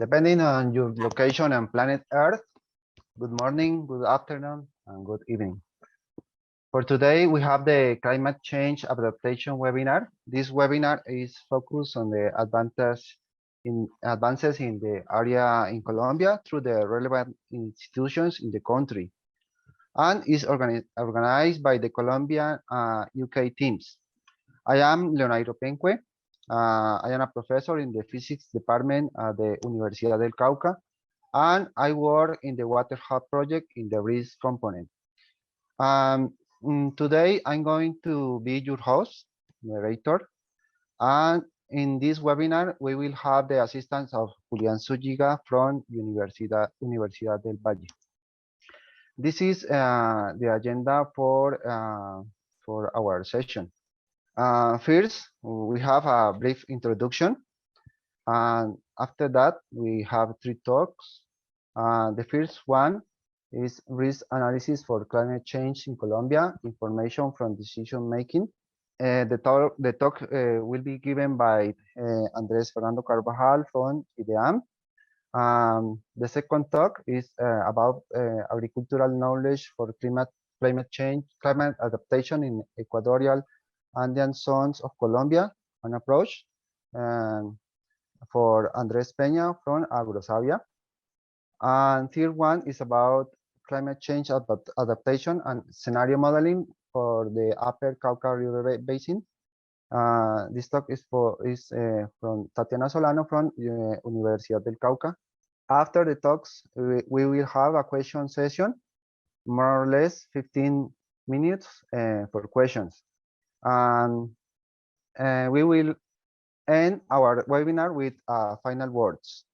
depending on your location on planet Earth. Good morning, good afternoon, and good evening. For today, we have the climate change adaptation webinar. This webinar is focused on the advances in the area in Colombia through the relevant institutions in the country, and is organized by the Colombian UK teams. I am Leonairo Pencué. I am a professor in the physics department at the Universidad del Cauca, and I work in the Water Hub project in the risk component. Today, I'm going to be your host, narrator, and in this webinar, we will have the assistance of Julián Zúñiga from Universidad del Valle. This is the agenda for our session. First, we have a brief introduction, and after that, we have 3 talks. The first one is risk analysis for climate change in Colombia, information from decision making. The talk will be given by Andrés Carvajal from IDEAM. The second talk is about agricultural knowledge for climate adaptation in equatorial Andean zones of Colombia, an approach for Andrés Peña from Agrosavia. And third one is about climate change adaptation and scenario modeling for the Upper Cauca River Basin. This talk is from Tatiana Solano from Universidad del Cauca. After the talks, we will have a question session, more or less 15 minutes for questions. And we will end our webinar with final words.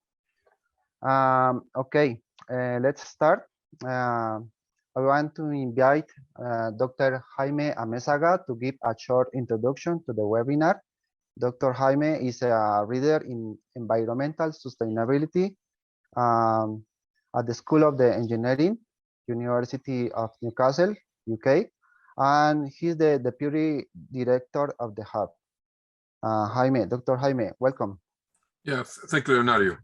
Okay, let's start. I want to invite Dr. Jaime Amezaga to give a short introduction to the webinar. Dr. Jaime is a reader in environmental sustainability at the School of the Engineering, University of Newcastle, UK, and he's the deputy director of the hub. Dr. Jaime, welcome. Yeah, thank you, Leonario.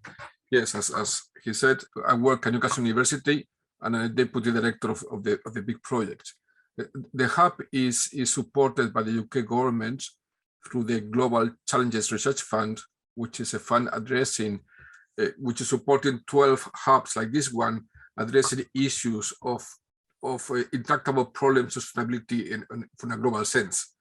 Yes, as he said, I work at Newcastle University and I'm deputy director of the big project. The hub is supported by the UK government through the Global Challenges Research Fund, which is a fund addressing, which is supporting 12 hubs like this one, addressing issues of intractable problems of sustainability from a global sense,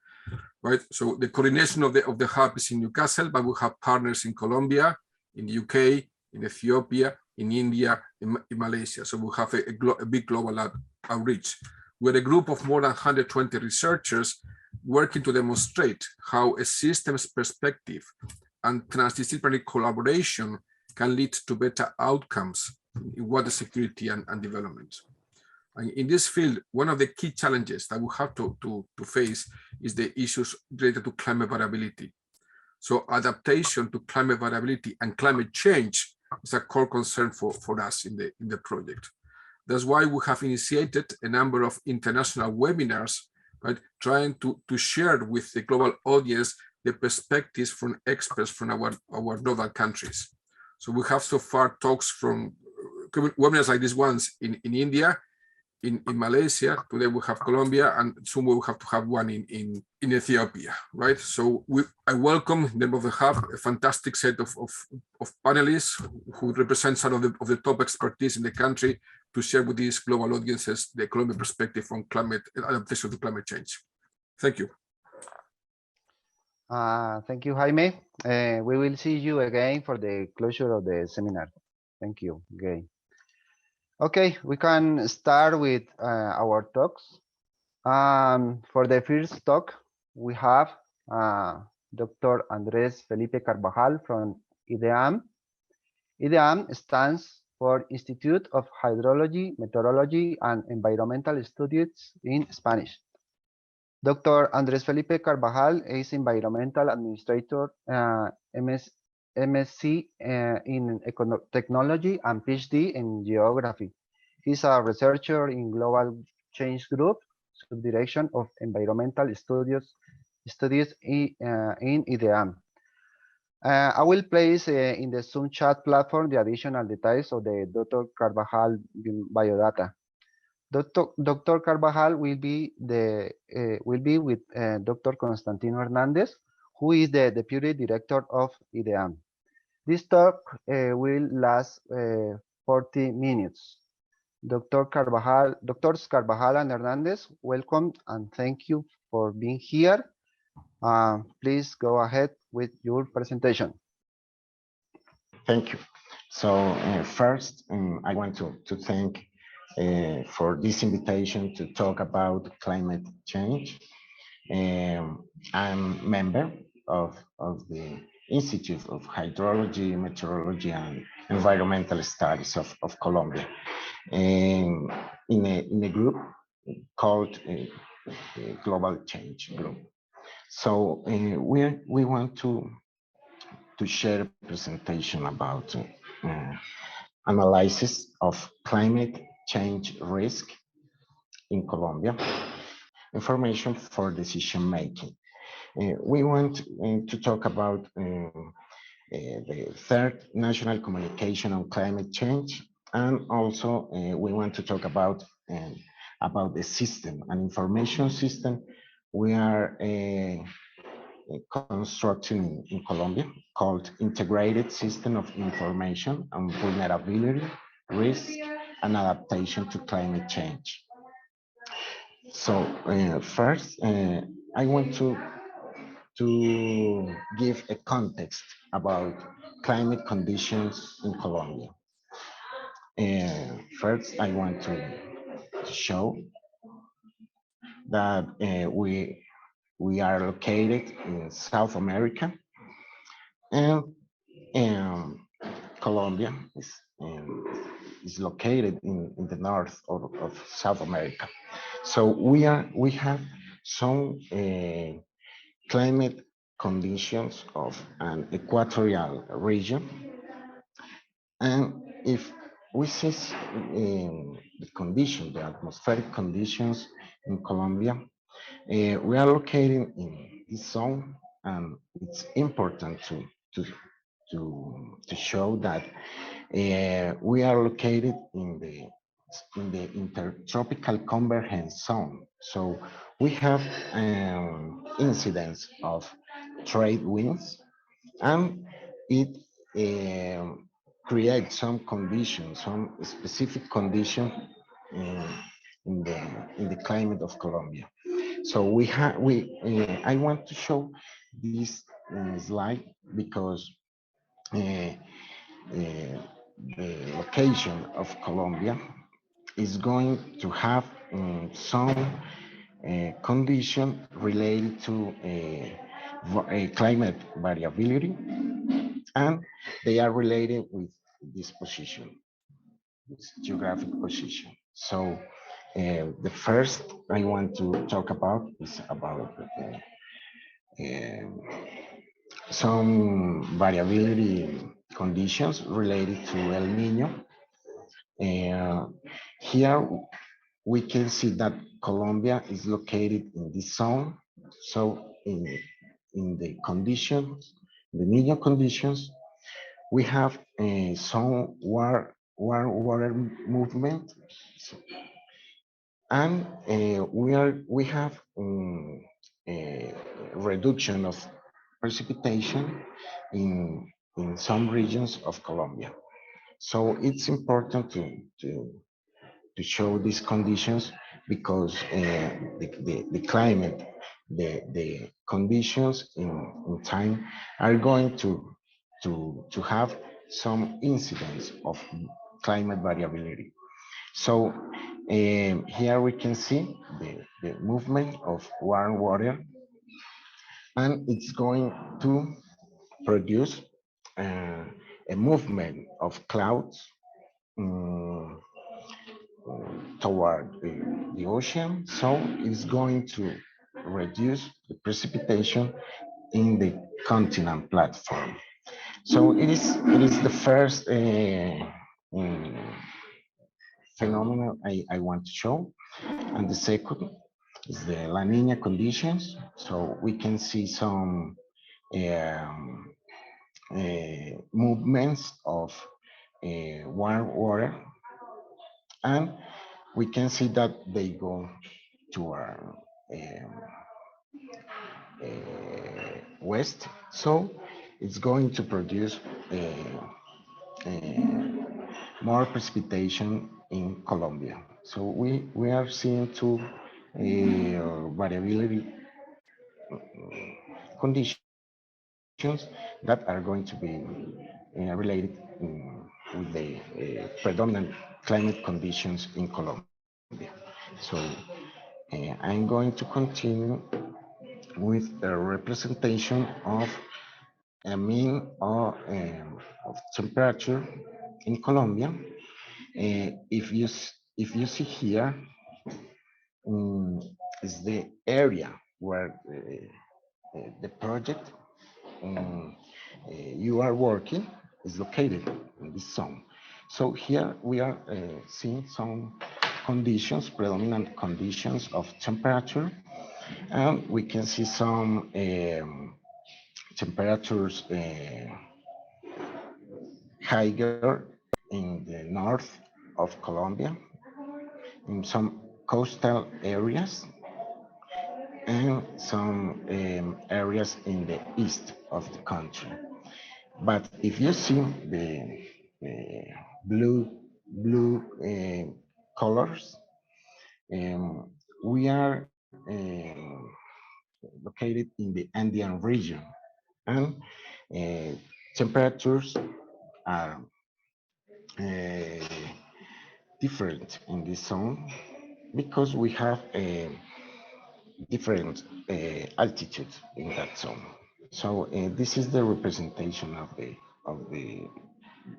right? So the coordination of the hub is in Newcastle, but we have partners in Colombia, in the UK, in Ethiopia, in India, in Malaysia. So we have a big global outreach. We're a group of more than 120 researchers working to demonstrate how a systems perspective and transdisciplinary collaboration can lead to better outcomes in water security and development. And in this field, one of the key challenges that we have to face is the issues related to climate variability. So adaptation to climate variability and climate change is a core concern for us in the project. That's why we have initiated a number of international webinars, right, trying to share with the global audience the perspectives from experts from our northern countries. So we have so far talks from webinars like these ones in India, in Malaysia. Today we have Colombia, and soon we will have to have one in Ethiopia, right? So I welcome the member of the hub, a fantastic set of panelists who represent some of the top expertise in the country to share with these global audiences the Colombian perspective on climate adaptation to climate change. Thank you. Thank you, Jaime. We will see you again for the closure of the seminar. Thank you again. Okay, we can start with our talks. For the first talk, we have Dr. Andrés Felipe Carvajal from IDEAM. IDEAM stands for Institute of Hydrology, Meteorology, and Environmental Studies in Spanish. Dr. Andrés Felipe Carvajal is Environmental Administrator, MSc in Technology and PhD in Geography. He's a researcher in Global Change Group, Subdirection of Environmental Studies in IDEAM. I will place in the Zoom chat platform the additional details of the Dr. Carvajal biodata. Dr. Carvajal will be with Dr. Constantino Hernandez, who is the Deputy Director of IDEAM. This talk will last 40 minutes. Doctors Carvajal and Hernandez, welcome and thank you for being here. Please go ahead with your presentation. Thank you. So first, I want to thank for this invitation to talk about climate change. I'm member of the Institute of Hydrology, Meteorology, and Environmental Studies of Colombia, in a group called Global Change Group. So we want to share a presentation about analysis of climate change risk in Colombia, information for decision making. We want to talk about the third national communication on climate change, and also we want to talk about the system, an information system we are constructing in Colombia called Integrated System of Information on Vulnerability, Risk, and Adaptation to Climate Change. So first, I want to give a context about climate conditions in Colombia. First, I want to show that we are located in South America, and Colombia is located in the north of South America. So we have some climate conditions of an equatorial region, and if we see the condition, the atmospheric conditions in Colombia, we are located in this zone, and it's important to show that we are located in the intertropical convergence zone. So we have incidence of trade winds, and it creates some conditions, some specific condition in the climate of Colombia. So I want to show this slide because the location of Colombia is going to have some condition related to climate variability, and they are related with this position, this geographic position. So the first I want to talk about is about some variability conditions related to El Nino. Here we can see that Colombia is located in this zone. So in the conditions, the Nino conditions, we have some warm water movement, and we have a reduction of precipitation in some regions of Colombia. So it's important to show these conditions because the climate, the conditions in time are going to have some incidence of climate variability. So here we can see the movement of warm water, and it's going to produce a movement of clouds toward the ocean. So it's going to reduce the precipitation in the continent platform. So it is the first phenomenon I want to show, and the second is the La Nina conditions. So we can see some movements of warm water, and we can see that they go to our west, so it's going to produce more precipitation in Colombia. So we are seeing two variability conditions that are going to be related with the predominant climate conditions in Colombia. So I'm going to continue with a representation of a mean of temperature in Colombia. If you see here, is the area where the project you are working is located in this zone. So here we are seeing some conditions, predominant conditions of temperature, and we can see some temperatures higher in the north of Colombia, in some coastal areas, and some areas in the east of the country. But if you see the blue colors, we are located in the Andean region, and temperatures are different in this zone because we have a different altitude in that zone. So this is the representation of the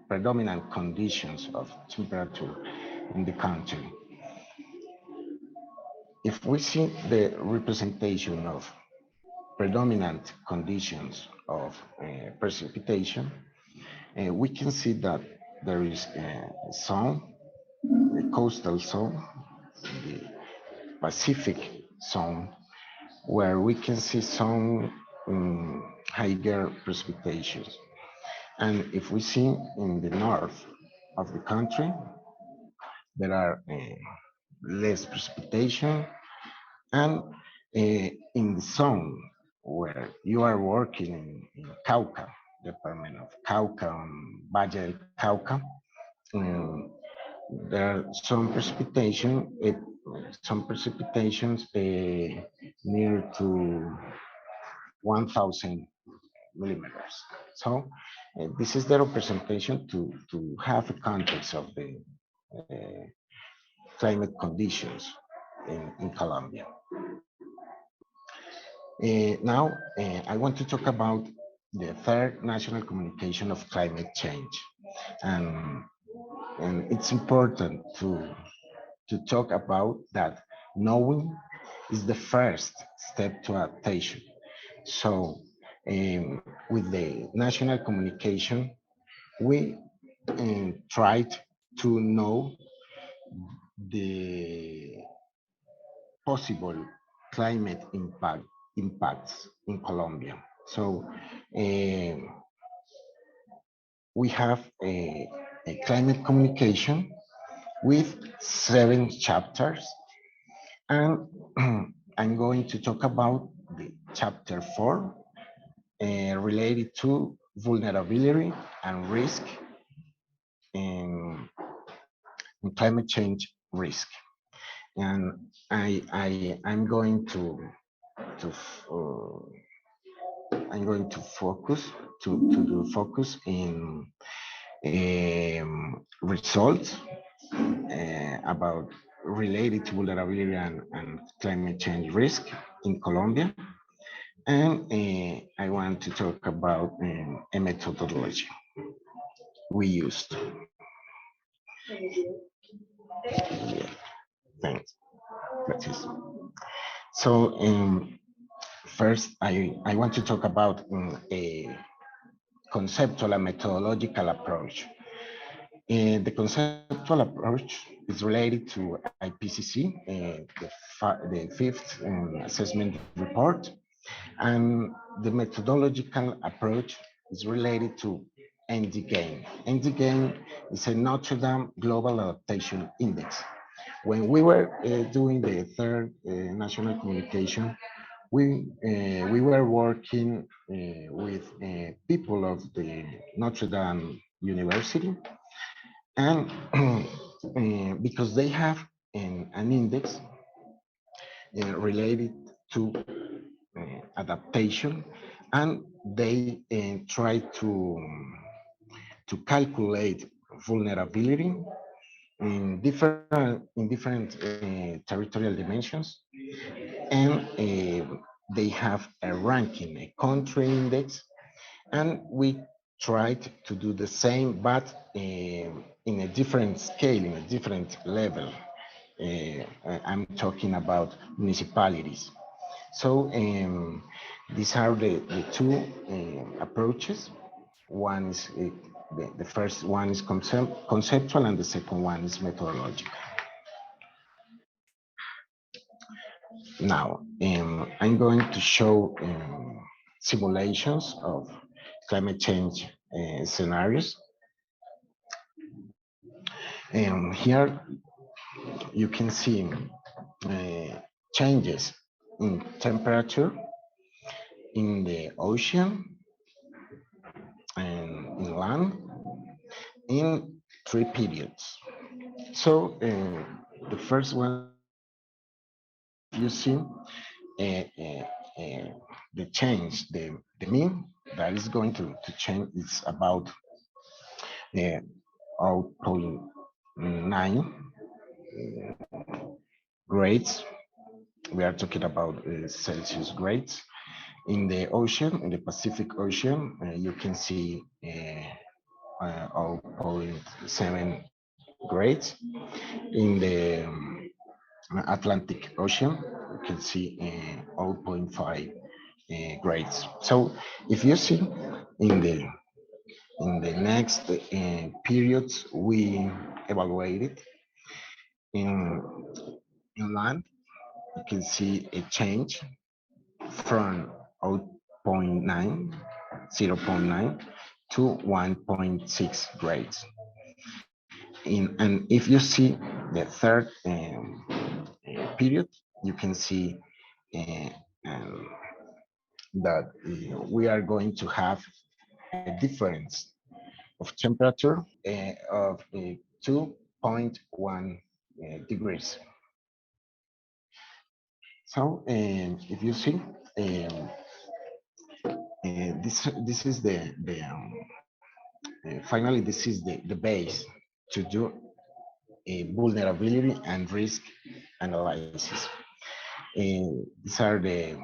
predominant conditions of temperature in the country. If we see the representation of predominant conditions of precipitation, we can see that there is a zone, a coastal zone, the Pacific zone, where we can see some higher precipitations. And if we see in the north of the country, there are less precipitation, and in the zone where you are working in Cauca, department of Cauca, Valle del Cauca, um, there are some precipitation, some precipitations near to 1,000 millimeters. So this is the representation to have a context of the climate conditions in Colombia. Now, I want to talk about the third national communication of climate change. And, and it's important to talk about that knowing is the first step to adaptation. So with the national communication, we tried to know the possible climate impacts in Colombia. So we have a climate communication with 7 chapters, and I'm going to talk about the chapter 4 related to vulnerability and risk in climate change risk. And I'm going to focus to do focus in results about related to vulnerability and climate change risk in Colombia. And I want to talk about a methodology we used. Yeah, thanks. That is. So first, I want to talk about a conceptual and methodological approach. The conceptual approach is related to IPCC, the fifth assessment report, and the methodological approach is related to ND-GAIN. ND-GAIN is a Notre Dame Global Adaptation Index. When we were doing the third national communication, we were working with people of the Notre Dame University, and because they have an index related to adaptation, and they try to calculate vulnerability in different territorial dimensions, and they have a ranking, a country index, and we tried to do the same, but in a different scale, in a different level. I'm talking about municipalities. So these are the two approaches. One is the first one is conceptual, and the second one is methodological. Now, I'm going to show simulations of climate change scenarios. Here you can see changes in temperature in the ocean and in land in 3 periods. So the first one you see the change, the mean that is going to change is about 0.9 grades. We are talking about Celsius grades. In the ocean, in the Pacific Ocean, you can see 0.7 grades. In the Atlantic Ocean, you can see 0.5 grades. So if you see in the next periods we evaluated in land, you can see a change from 0.9 to 1.6 grades. And if you see the third period, you can see that we are going to have a difference of temperature of 2.1 degrees. So if you see, this is the finally this is the base to do a vulnerability and risk analysis. These are the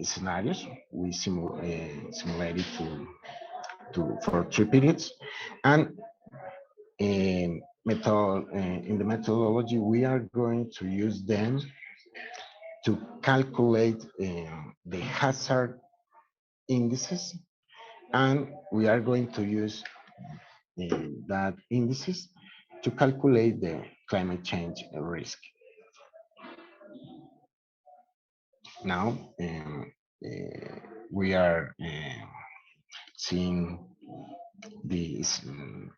scenarios we simulated for 3 periods, and in the methodology we are going to use them to calculate the hazard indices, and we are going to use that indices to calculate the climate change risk. Now we are seeing these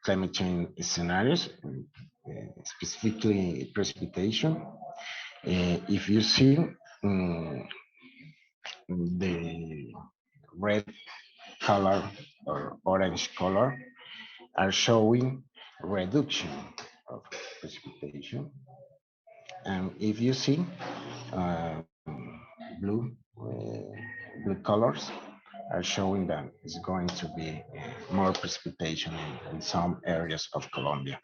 climate change scenarios, specifically precipitation. If you see the red color or orange color are showing reduction of precipitation, and if you see blue colors are showing that it's going to be more precipitation in some areas of Colombia.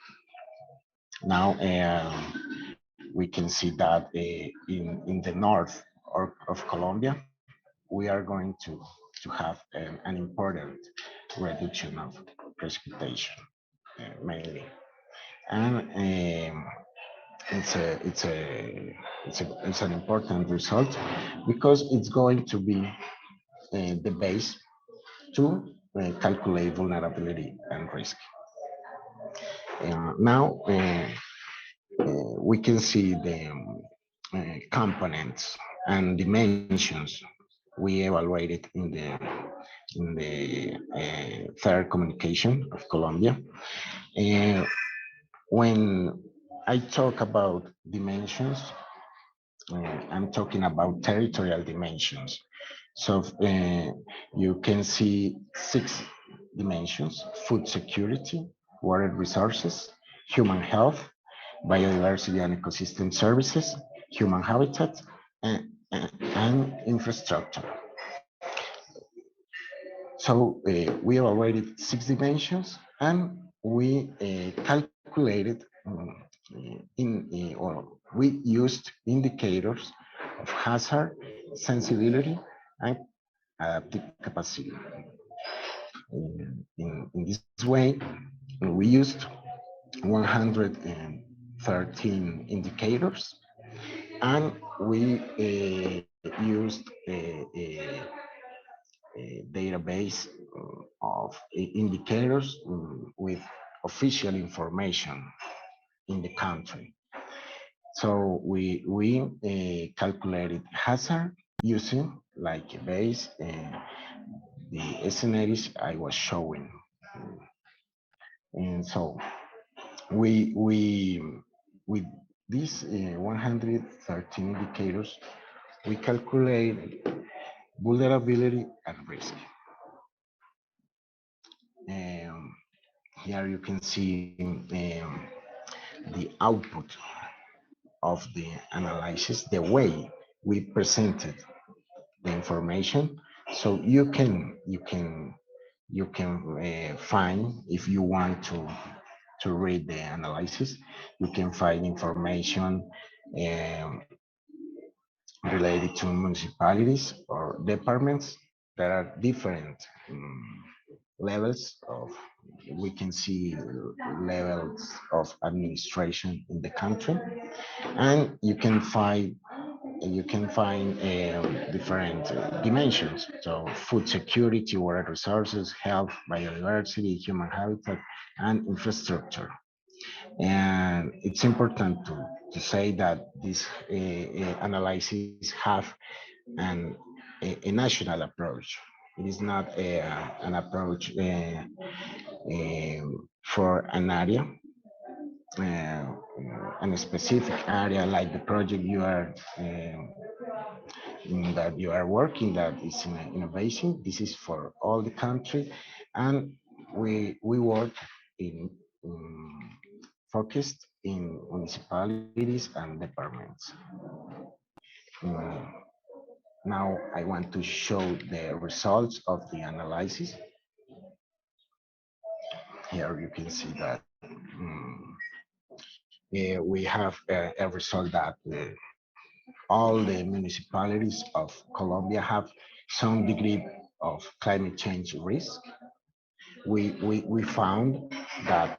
Now we can see that in the north of Colombia, we are going to have an important reduction of precipitation mainly, and it's an important result because it's going to be the base to calculate vulnerability and risk. Now we can see the components and dimensions we evaluated in in the third communication of Colombia. When I talk about dimensions, I'm talking about territorial dimensions. So you can see 6 dimensions: food security, water resources, human health, biodiversity and ecosystem services, human habitat, and infrastructure. So we have already 6 dimensions, and we calculated or we used indicators of hazard, sensibility, and adaptive capacity. In this way, we used 113 indicators, and we used a database of indicators with official information in the country. So we calculated hazard using like a base the scenarios I was showing. And so we with these 113 indicators, we calculate vulnerability and risk. Here you can see the output of the analysis, the way we presented the information. So you can find, if you want to read the analysis, you can find information related to municipalities or departments that are different levels of, we can see levels of administration in the country, and you can find different dimensions. So food security, water resources, health, biodiversity, human habitat, and infrastructure. And it's important to say that this analysis have a national approach. It is not an approach for an area, a specific area like the project you are that you are working, that is in innovation. This is for all the country, and we work in focused in municipalities and departments. Mm, Now I want to show the results of the analysis. Here you can see that we have a result that all the municipalities of Colombia have some degree of climate change risk. We found that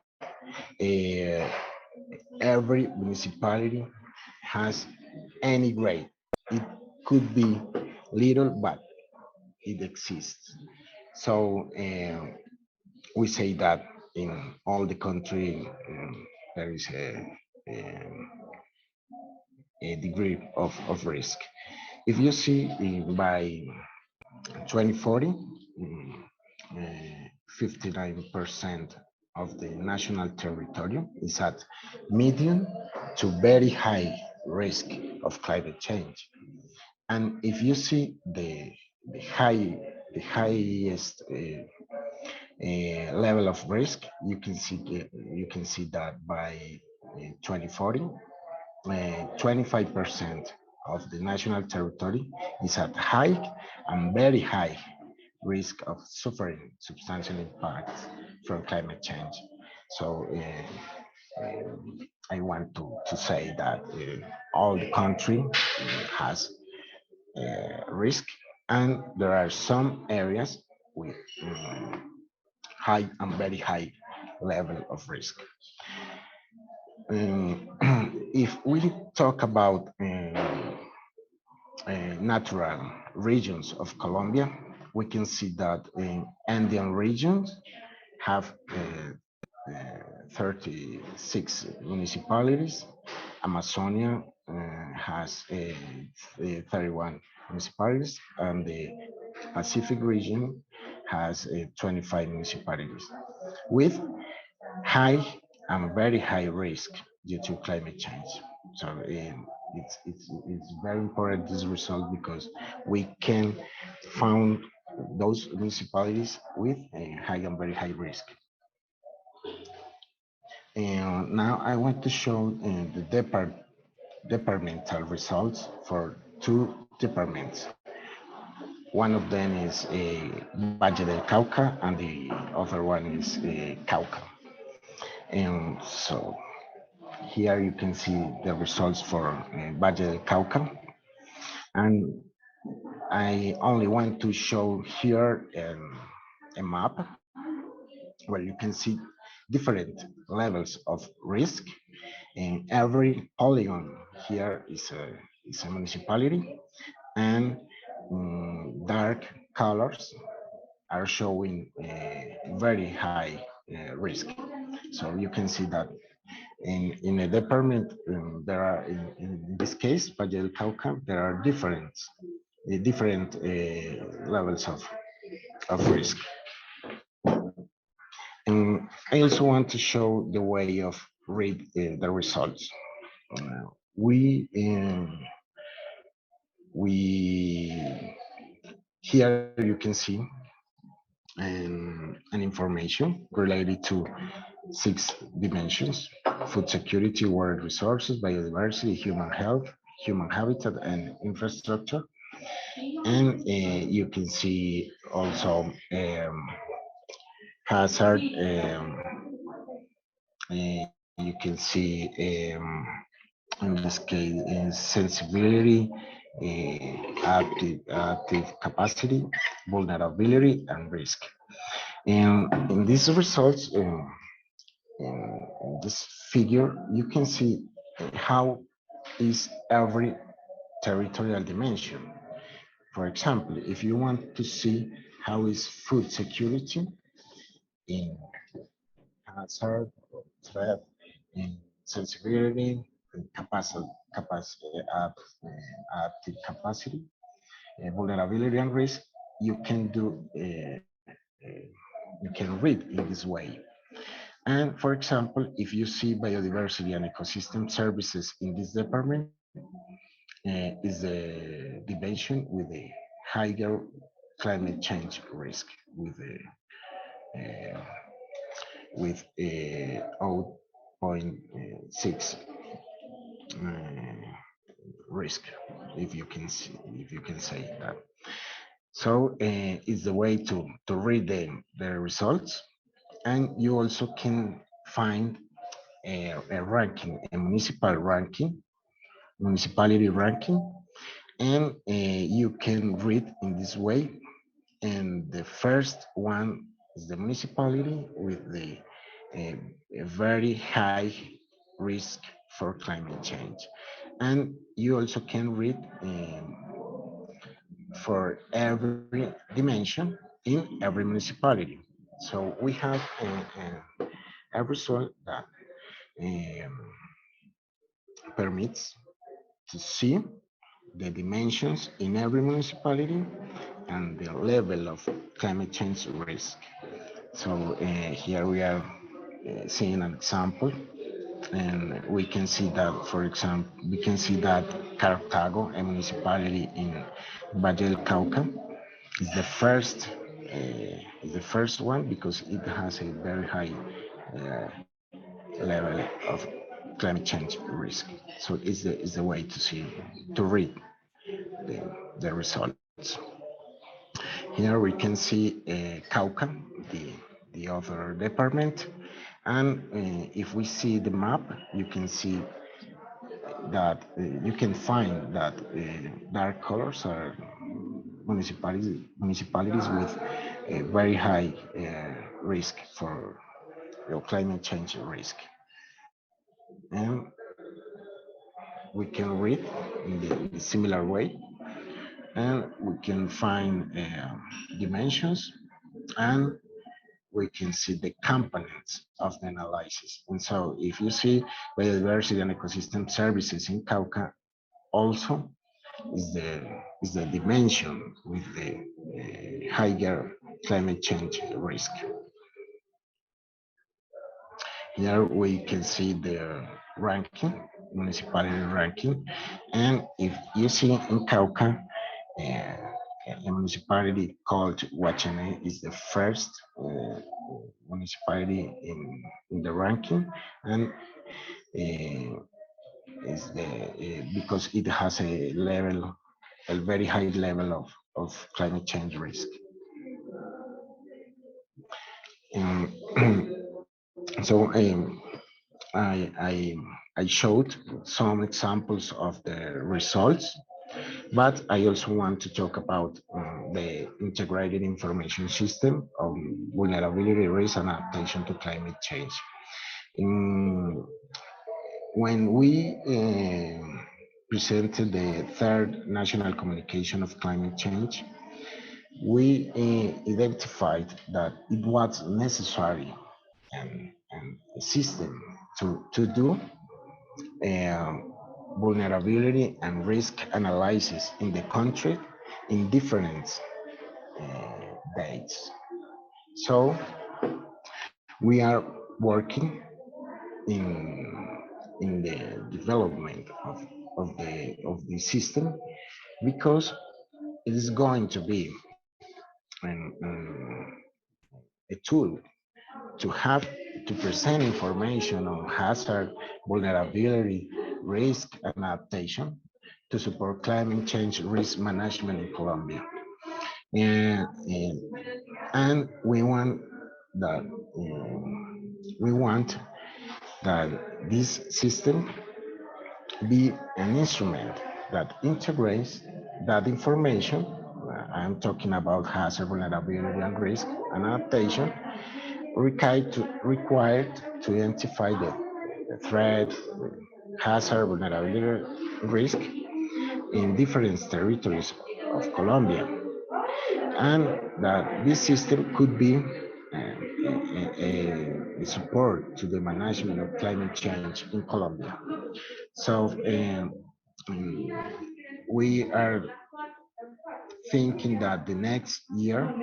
every municipality has any grade. It could be little, but it exists. So we say that in all the country there is a degree of risk. If you see by 2040, 59% of the national territory is at medium to very high risk of climate change. And if you see the highest level of risk, you can see that by 2040, 25% of the national territory is at high and very high risk of suffering substantial impacts from climate change. So I want to say that all the country has risk, and there are some areas with high and very high level of risk. If we talk about natural regions of Colombia, we can see that Andean regions have 36 municipalities. Amazonia has 31 municipalities, and the Pacific region has 25 municipalities with high and very high risk due to climate change. So it's very important, this result, because we can found those municipalities with a high and very high risk. And now I want to show the departmental results for two departments. One of them is Valle del Cauca, and the other one is Cauca. And so here you can see the results for Valle del Cauca. And I only want to show here a map where you can see different levels of risk. And every polygon here is a municipality, and dark colors are showing very high risk. So you can see that in a department, there are, in this case, Valle del Cauca, there are different levels of risk. And I also want to show the way of read the results. We here you can see an information related to 6 dimensions: food security, water resources, biodiversity, human health, human habitat, and infrastructure. And you can see also hazard. You can see in this case sensibility, active capacity, vulnerability, and risk. And in these results, in this figure, you can see how is every territorial dimension. For example, if you want to see how is food security in hazard, threat, in sensibility, and active capacity, vulnerability, and risk, you can do you can read in this way. And for example, if you see biodiversity and ecosystem services in this department, is the dimension with a higher climate change risk, uh, with a 0.6 risk, if you can say that. So it's the way to read the results, and you also can find a ranking, a municipality ranking, and you can read in this way. And the first one is the municipality with a very high risk for climate change. And you also can read for every dimension in every municipality. So we have a result that permits to see the dimensions in every municipality and the level of climate change risk. So here we are seeing an example, and we can see that, for example, we can see that Cartago, a municipality in Valle del Cauca, is the first one because it has a very high uh, level of climate change risk. So it's the way to read the, the results. Here we can see Cauca, the other department, and if we see the map, you can see that you can find that dark colors are municipalities with a very high risk for climate change risk. And we can read in the similar way, and we can find dimensions, and we can see the components of the analysis. And so if you see biodiversity and ecosystem services in Cauca, also is the dimension with the higher climate change risk. Here we can see the ranking, municipality ranking, and if you see in Cauca, a municipality called Huachene is the first municipality in the ranking, and is the because it has a very high level of climate change risk. Um, so I showed some examples of the results, but I also want to talk about the integrated information system of vulnerability, risk, and adaptation to climate change. In, when we presented the third national communication of climate change, we identified that it was necessary and a system to do vulnerability and risk analysis in the country in different dates. So we are working in the development of the system because it is going to be a tool to have to present information on hazard, vulnerability, risk, and adaptation to support climate change risk management in Colombia. And, and that we want that this system be an instrument that integrates that information. I'm talking about hazard, vulnerability, and risk and adaptation required to identify the threat, the hazard, vulnerability, risk in different territories of Colombia, and that this system could be a support to the management of climate change in Colombia. So we are thinking that the next year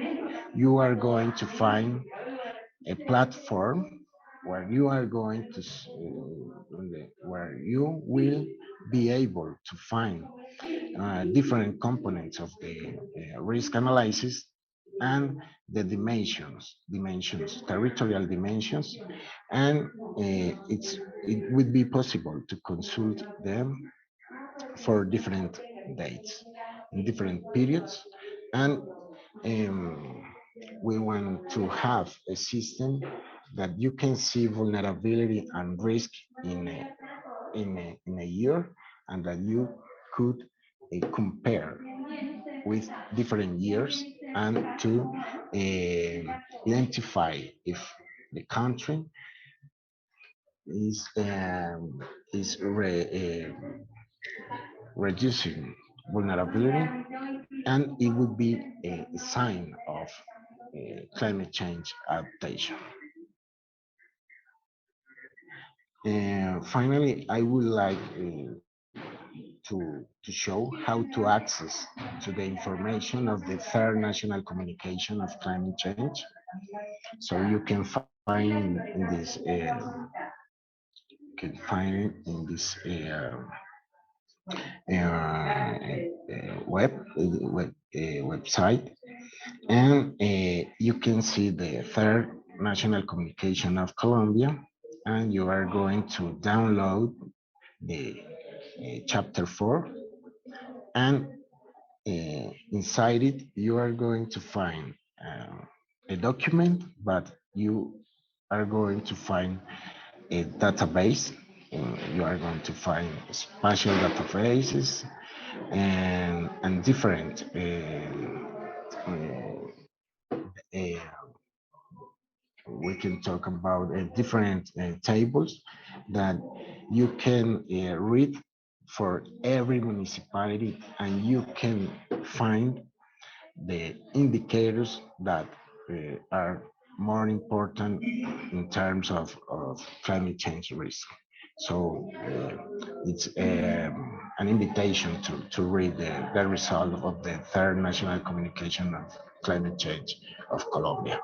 you are going to find a platform where you are going to where you will be able to find different components of the risk analysis and the dimensions, territorial dimensions, and it would be possible to consult them for different dates in different periods, and um, we want to have a system that you can see vulnerability and risk in a year, and that you could compare with different years and to identify if the country is reducing vulnerability, and it would be a sign of climate change adaptation. Finally, I would like to show how to access to the information of the third national communication of climate change. So you can find in this website, and you can see the third national communication of Colombia, and you are going to download the chapter 4, and inside it you are going to find a document, but you are going to find a database. You are going to find spatial databases and different we can talk about different tables that you can read for every municipality, and you can find the indicators that are more important in terms of climate change risk. So it's an invitation to read the result of the third national communication of climate change of Colombia.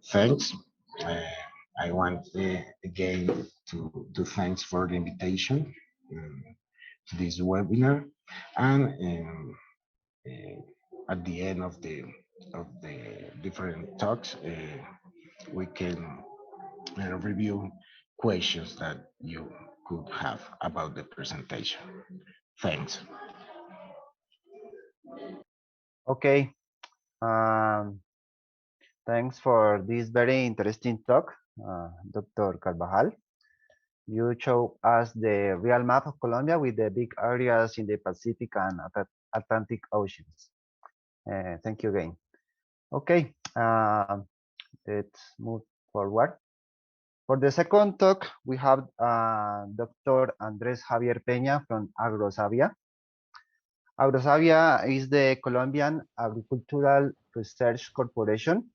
Thanks. Uh, I want again to thanks for the invitation to this webinar, and at the end of the different talks, we can review questions that you could have about the presentation. Thanks. Okay. Um, Thanks for this very interesting talk, Dr. Carvajal. You show us the real map of Colombia with the big areas in the Pacific and Atlantic Oceans. Thank you again. Okay, let's move forward. For the second talk, we have Dr. Andrés Javier Peña from AgroSavia. AgroSavia is the Colombian Agricultural Research Corporation.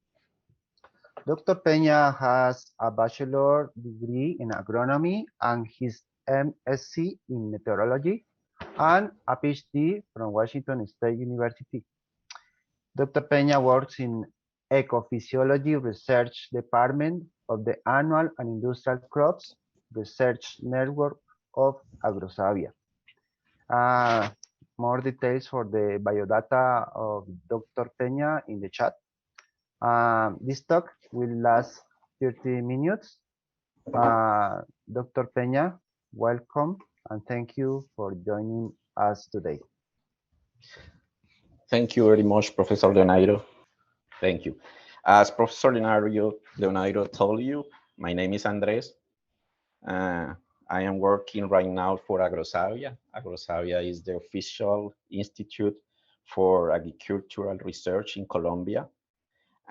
Dr. Peña has a bachelor degree in agronomy and his MSc in meteorology and a PhD from Washington State University. Dr. Peña works in Ecophysiology Research Department of the Annual and Industrial Crops Research Network of AgroSavia. More details for the biodata of Dr. Peña in the chat. This talk will last 30 minutes. Dr. Peña, welcome and thank you for joining us today. Thank you very much, Professor Leonairo. Thank you. As Professor Leonairo told you, my name is Andrés. I am working right now for AgroSavia. AgroSavia is the official institute for agricultural research in Colombia.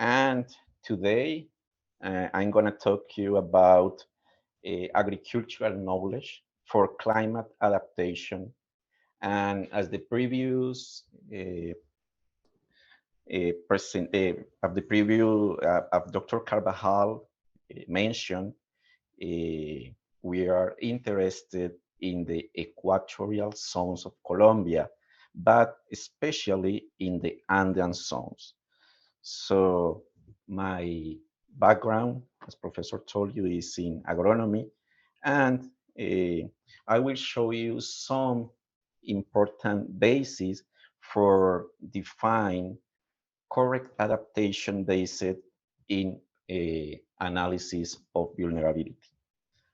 And today, I'm going to talk to you about agricultural knowledge for climate adaptation. And as the previous of Dr. Carvajal mentioned, we are interested in the equatorial zones of Colombia, but especially in the Andean zones. So my background, as Professor told you, is in agronomy, and I will show you some important bases for define correct adaptation based in analysis of vulnerability.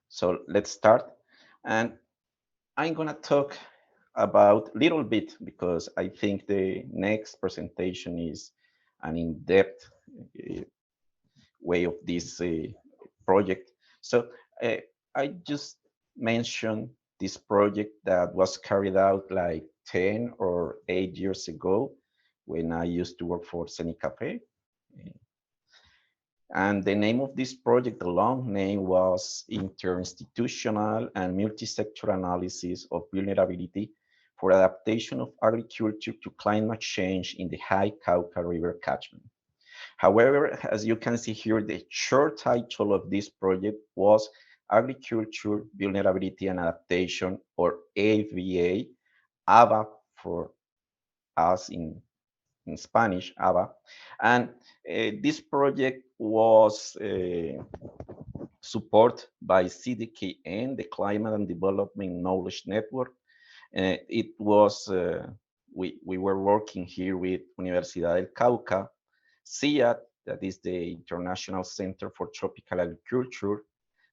So let's start. And I'm going to talk about a little bit because I think the next presentation is an in-depth way of this project. So I just mentioned this project that was carried out like 10 or 8 years ago when I used to work for CC&A. And the name of this project, the long name, was Interinstitutional and Multi-Sector Analysis of Vulnerability for Adaptation of Agriculture to Climate Change in the High Cauca River Catchment. However, as you can see here, the short title of this project was Agriculture, Vulnerability and Adaptation, or AVA, AVA for us in Spanish, AVA. And this project was supported by CDKN, the Climate and Development Knowledge Network. It was, we were working here with Universidad del Cauca, CIAT, that is the International Center for Tropical Agriculture,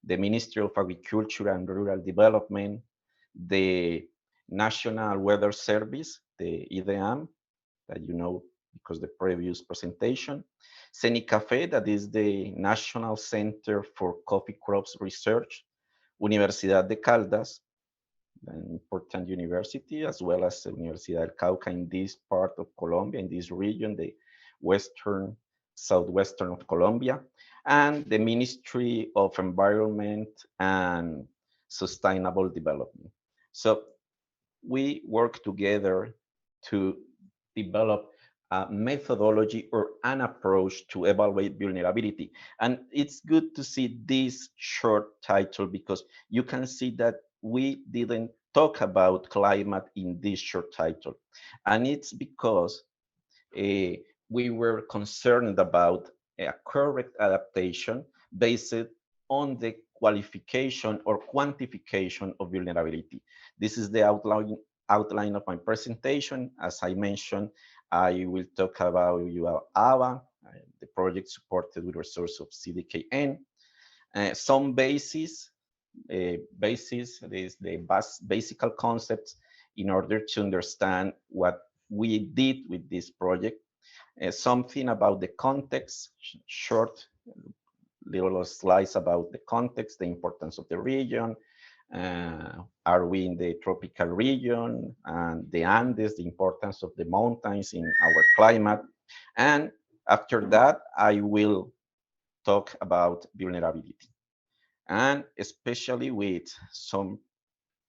the Ministry of Agriculture and Rural Development, the National Weather Service, the IDEAM, that you know because the previous presentation, CENICAFE, that is the National Center for Coffee Crops Research, Universidad de Caldas, an important university, as well as the Universidad del Cauca in this part of Colombia, in this region, the western, southwestern of Colombia, and the Ministry of Environment and Sustainable Development. So we work together to develop a methodology or an approach to evaluate vulnerability. And it's good to see this short title because you can see that we didn't talk about climate in this short title. And it's because we were concerned about a correct adaptation based on the qualification or quantification of vulnerability. This is the outline of my presentation. As I mentioned, I will talk about AVA, the project supported with resource of CDKN, some basis, is the basic concepts in order to understand what we did with this project, something about the context, short little slides about the context, the importance of the region. Are we in the tropical region and the Andes, the importance of the mountains in our climate? And after that, I will talk about vulnerability, and especially with some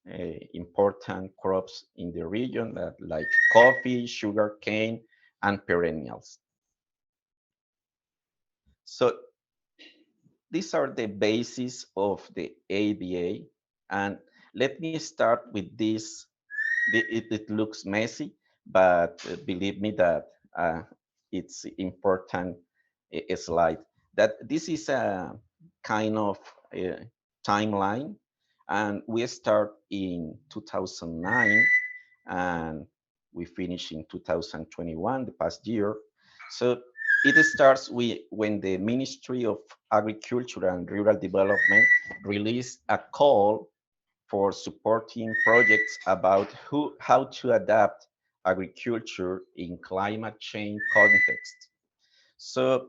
important crops in the region like coffee, sugar cane, and perennials. So these are the bases of the ABA. And let me start with this. It looks messy, but believe me that it's important slide. That this is a kind of timeline, and we start in 2009 and we finish in 2021, the past year. So it starts with when the Ministry of Agriculture and Rural Development released a call for supporting projects about how to adapt agriculture in climate change context. So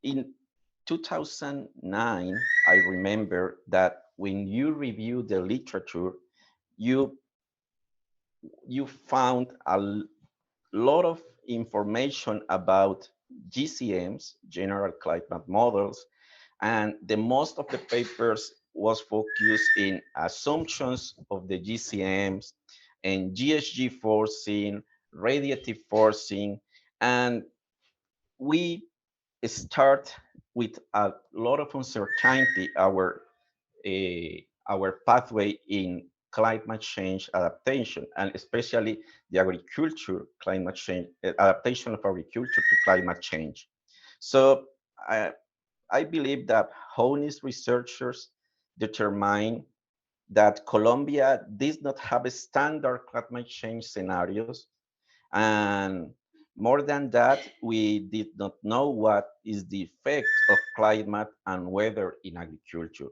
in 2009, I remember that when you review the literature, you found a lot of information about GCMs, general climate models, and the most of the papers was focused in assumptions of the GCMs and GHG forcing, radiative forcing, and we start with a lot of uncertainty our pathway in climate change adaptation, and especially the agriculture climate change adaptation of agriculture to climate change. So I believe that honest researchers determine that Colombia does not have a standard climate change scenarios, and more than that, we did not know what is the effect of climate and weather in agriculture.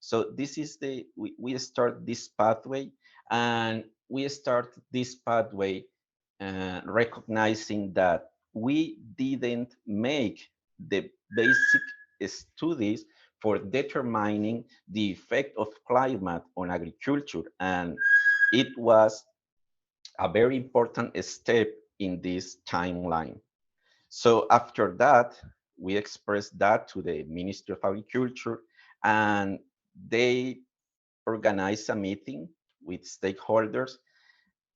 So this is we start this pathway, and we start this pathway recognizing that we didn't make the basic studies for determining the effect of climate on agriculture, and it was a very important step in this timeline. So after that, we expressed that to the Ministry of Agriculture, and they organized a meeting with stakeholders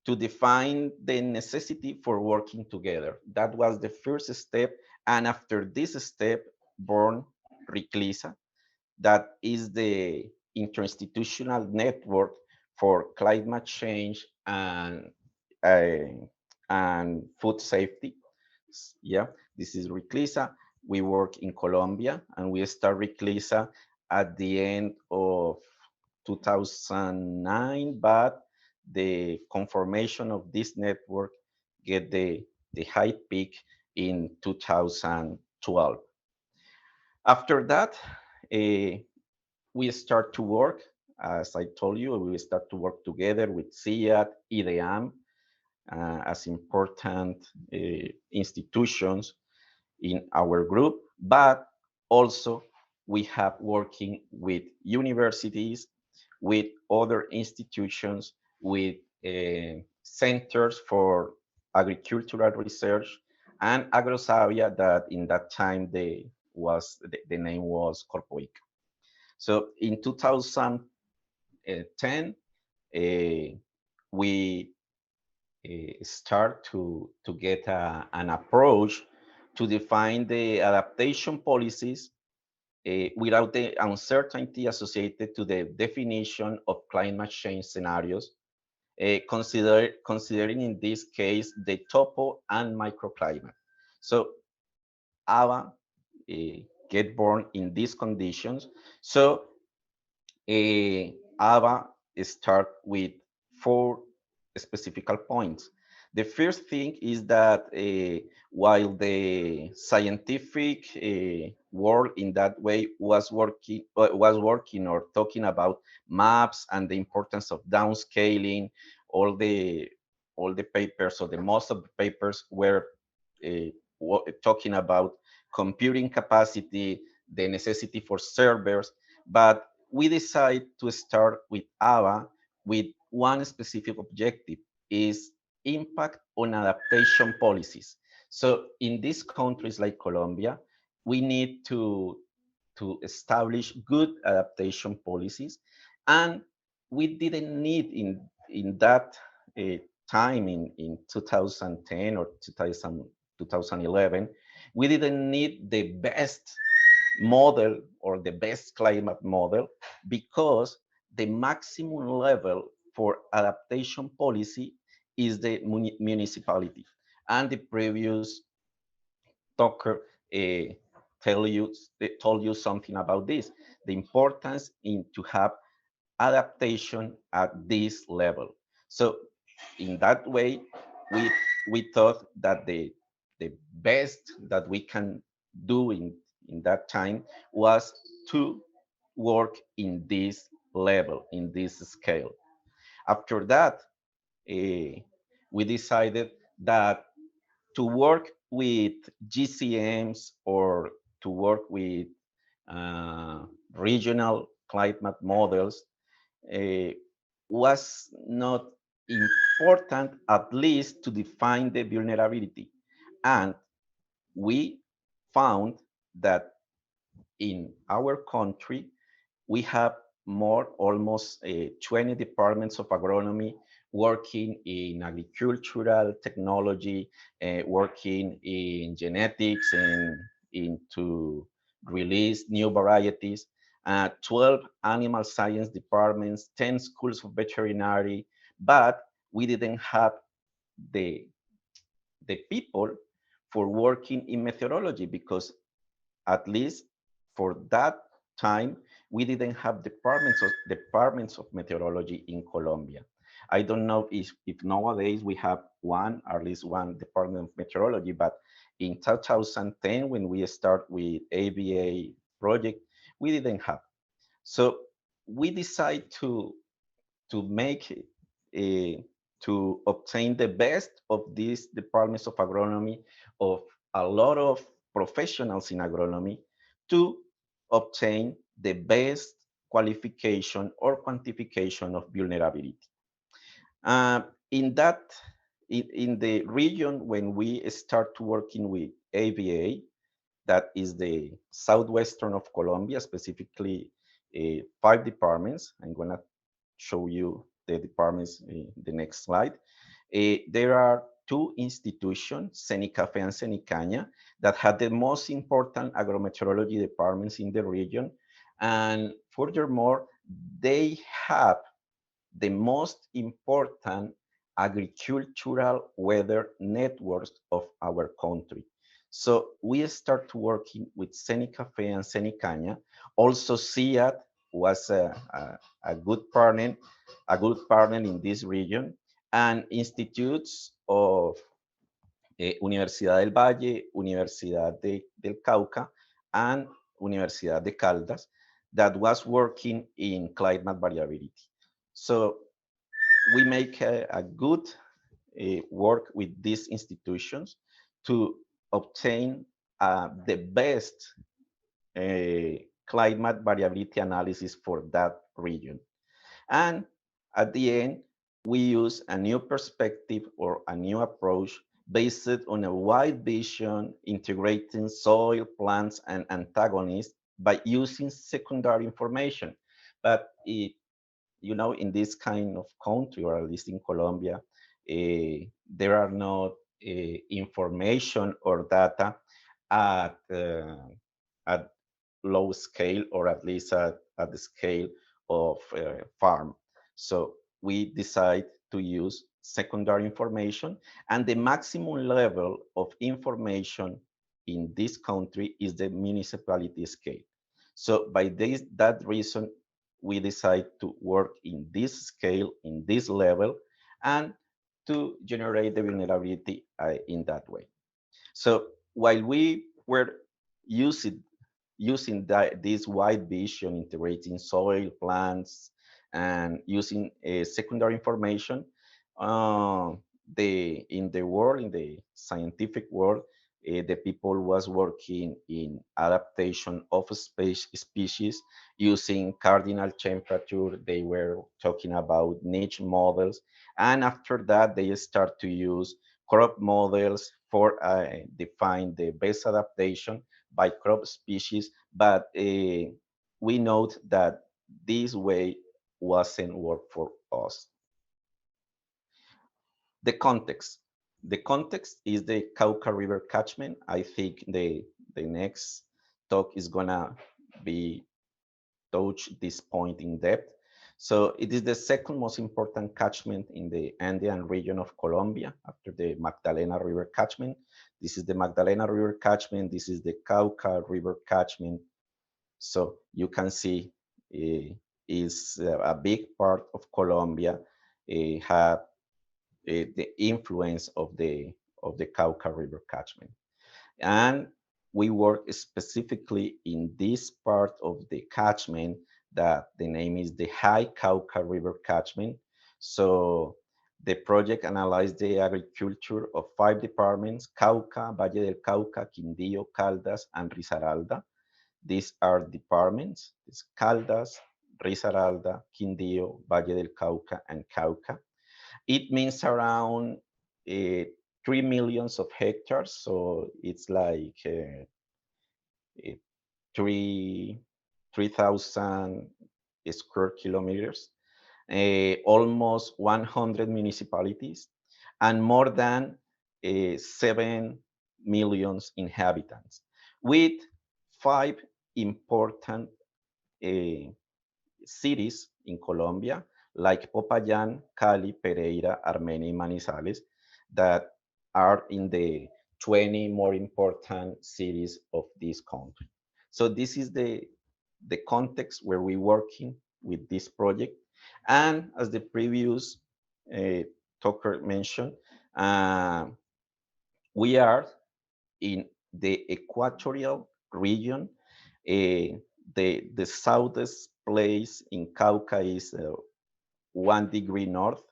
to define the necessity for working together. That was the first step. And after this step, born RICLISA, that is the interinstitutional network for climate change and food safety. Yeah, this is RICLISA. We work in Colombia, and we start RICLISA at the end of 2009, but the conformation of this network get the high peak in 2012. After that, we start to work. As I told you, we start to work together with CIAT, IDEAM, as important institutions in our group, but also we have working with universities, with other institutions, with centers for agricultural research, and AgroSavia, that in that time the name was Corpoic. So in 2010, we start to get an approach to define the adaptation policies without the uncertainty associated to the definition of climate change scenarios, considering in this case the topo and microclimate. So AVA get born in these conditions. So AVA start with 4 specific points. The first thing is that while the scientific world in that way was working or talking about maps and the importance of downscaling, all the papers or the most of the papers were talking about computing capacity, the necessity for servers, but we decide to start with AVA with one specific objective is impact on adaptation policies. So in these countries like Colombia, we need to establish good adaptation policies. And we didn't need in that time in 2010 or 2011, we didn't need the best model or the best climate model because the maximum level for adaptation policy is the municipality. And the previous talker told you something about this, the importance in to have adaptation at this level. So in that way, we thought that the best that we can do in that time was to work in this level, in this scale. After that, we decided that to work with GCMs or to work with regional climate models was not important, at least to define the vulnerability. And we found that in our country, we have almost 20 departments of agronomy working in agricultural technology, working in genetics and into release new varieties, 12 animal science departments, 10 schools of veterinary, but we didn't have the people for working in meteorology because at least for that time, we didn't have departments of meteorology in Colombia. I don't know if nowadays we have at least one department of meteorology, but in 2010, when we start with ABA project, we didn't have. So we decide to make to obtain the best of these departments of agronomy, of a lot of professionals in agronomy, to obtain the best qualification or quantification of vulnerability. In the region when we start working with ABA, that is the southwestern of Colombia, specifically 5 departments. I'm gonna show you the departments in the next slide. There are 2 institutions, CENICAFE and CENICAña, that had the most important agrometeorology departments in the region. And furthermore, they have the most important agricultural weather networks of our country. So we start working with CENICAFE and CENICAña. Also, CIAT was a good partner in this region, and institutes of Universidad del Valle, Universidad del Cauca, and Universidad de Caldas that was working in climate variability. So we make a good work with these institutions to obtain the best climate variability analysis for that region. And at the end, we use a new perspective or a new approach based on a wide vision, integrating soil, plants, and antagonists by using secondary information. But in this kind of country, or at least in Colombia, there are not information or data at low scale, or at least at the scale of farm. So we decide to use secondary information, and the maximum level of information in this country is the municipality scale. So by that reason, we decide to work in this scale, in this level, and to generate the vulnerability in that way. So while we were using this wide vision, integrating soil, plants, and using secondary information, uh, in the world, in the scientific world, the people was working in adaptation of species using cardinal temperature. They were talking about niche models, and after that, they start to use crop models for define the best adaptation by crop species, but we note that this way wasn't work for us. The context. The context is the Cauca River catchment. I think the next talk is gonna be touch this point in depth. So it is the second most important catchment in the Andean region of Colombia after the Magdalena River catchment. This is the Magdalena River catchment. This is the Cauca River catchment. So you can see is a big part of Colombia have the influence of the Cauca River catchment. And we work specifically in this part of the catchment that the name is the High Cauca River catchment. So the project analyzed the agriculture of 5 departments: Cauca, Valle del Cauca, Quindío, Caldas, and Risaralda. These are departments: it's Caldas, Risaralda, Quindío, Valle del Cauca, and Cauca. It means around 3 millions of hectares. So it's like 3,000 square kilometers, almost 100 municipalities, and more than 7 millions inhabitants, with 5 important cities in Colombia, like Popayán, Cali, Pereira, Armenia, and Manizales, that are in the 20 more important cities of this country. So this is the context where we're working with this project. And as the previous talker mentioned, we are in the equatorial region. The southest place in Cauca is 1 degree north,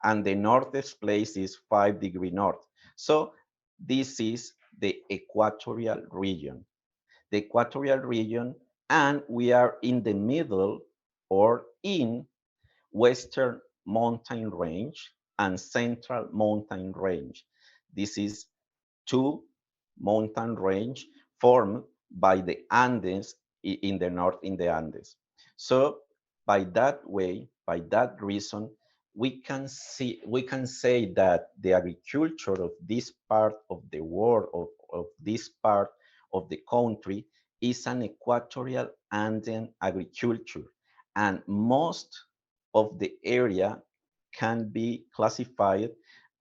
and the northest place is 5 degree north. So this is the equatorial region. The equatorial region, and we are in the middle or in Western Mountain Range and Central Mountain Range. This is 2 mountain range formed by the Andes in the north, in the Andes. So by that way, by that reason, we can say that the agriculture of this part of the world, of this part of the country, is an equatorial Andean agriculture, and most of the area can be classified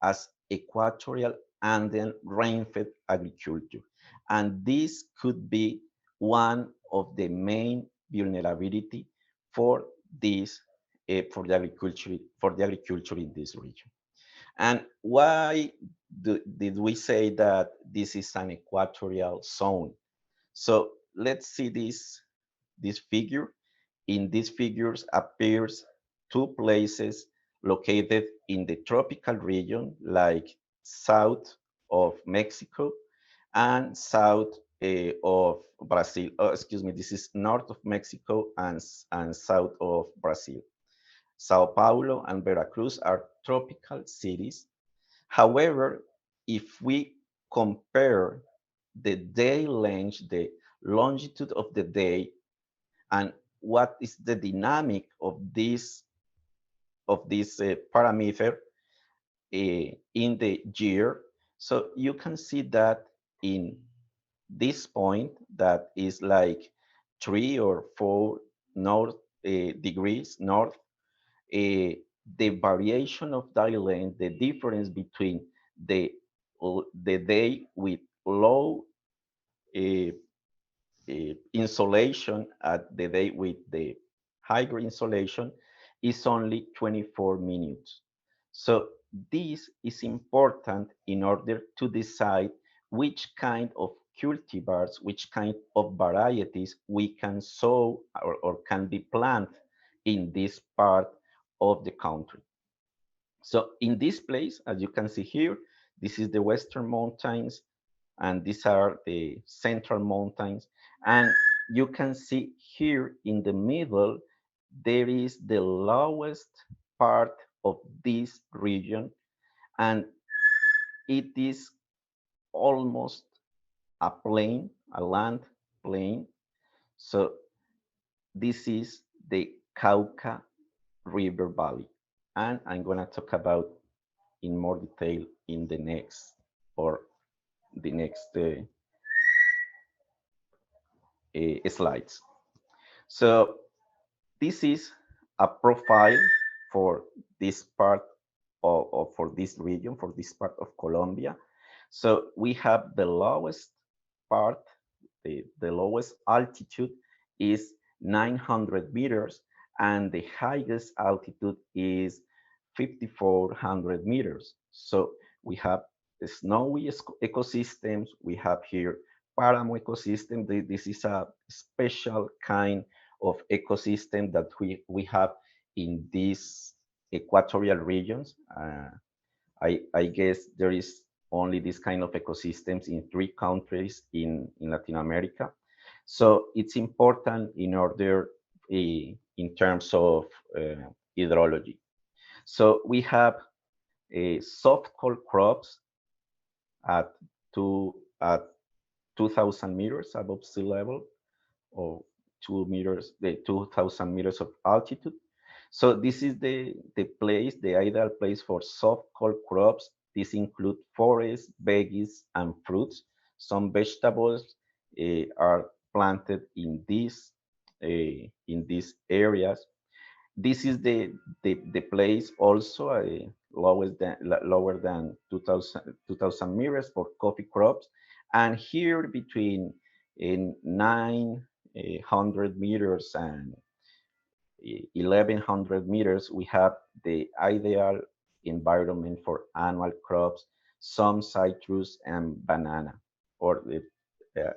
as equatorial Andean rainfed agriculture. And this could be one of the main vulnerability for this for the agriculture in this region. And why did we say that this is an equatorial zone? So let's see this figure. In these figures appears 2 places located in the tropical region, like south of Mexico and south of Brazil. Oh, excuse me, this is north of Mexico and south of Brazil. Sao Paulo and Veracruz are tropical cities. However, if we compare the day length, the longitude of the day, and what is the dynamic of this parameter, in the year. So you can see that in this point that is like 3 or 4 north degrees north, the variation of daily length, the difference between the day with low uh, insolation at the day with the higher insolation is only 24 minutes. So this is important in order to decide which kind of cultivars, which kind of varieties we can sow or can be planted in this part of the country. So in this place, as you can see here, this is the Western Mountains, and these are the Central Mountains. And you can see here in the middle, there is the lowest part of this region, and it is almost a plain, a land plain. So this is the Cauca River Valley. And I'm gonna talk about in more detail in the next slides. So this is a profile for this part of for this region, for this part of Colombia. So we have the lowest part, the lowest altitude is 900 meters, and the highest altitude is 5,400 meters. So we have snowy ecosystems. We have here Paramo ecosystem. This is a special kind of ecosystem that we have in these equatorial regions. I guess there is only this kind of ecosystems in 3 countries in Latin America. So it's important in order in terms of hydrology. So we have soft cold crops at at 2,000 meters above sea level, or 2,000 meters of altitude. So this is the place, the ideal place for soft cold crops. These include forests, veggies, and fruits. Some vegetables are planted in these areas. This is the place also lower than 2,000 meters for coffee crops, and here between in 900 meters and 1,100 meters, we have the ideal environment for annual crops, some citrus and banana, or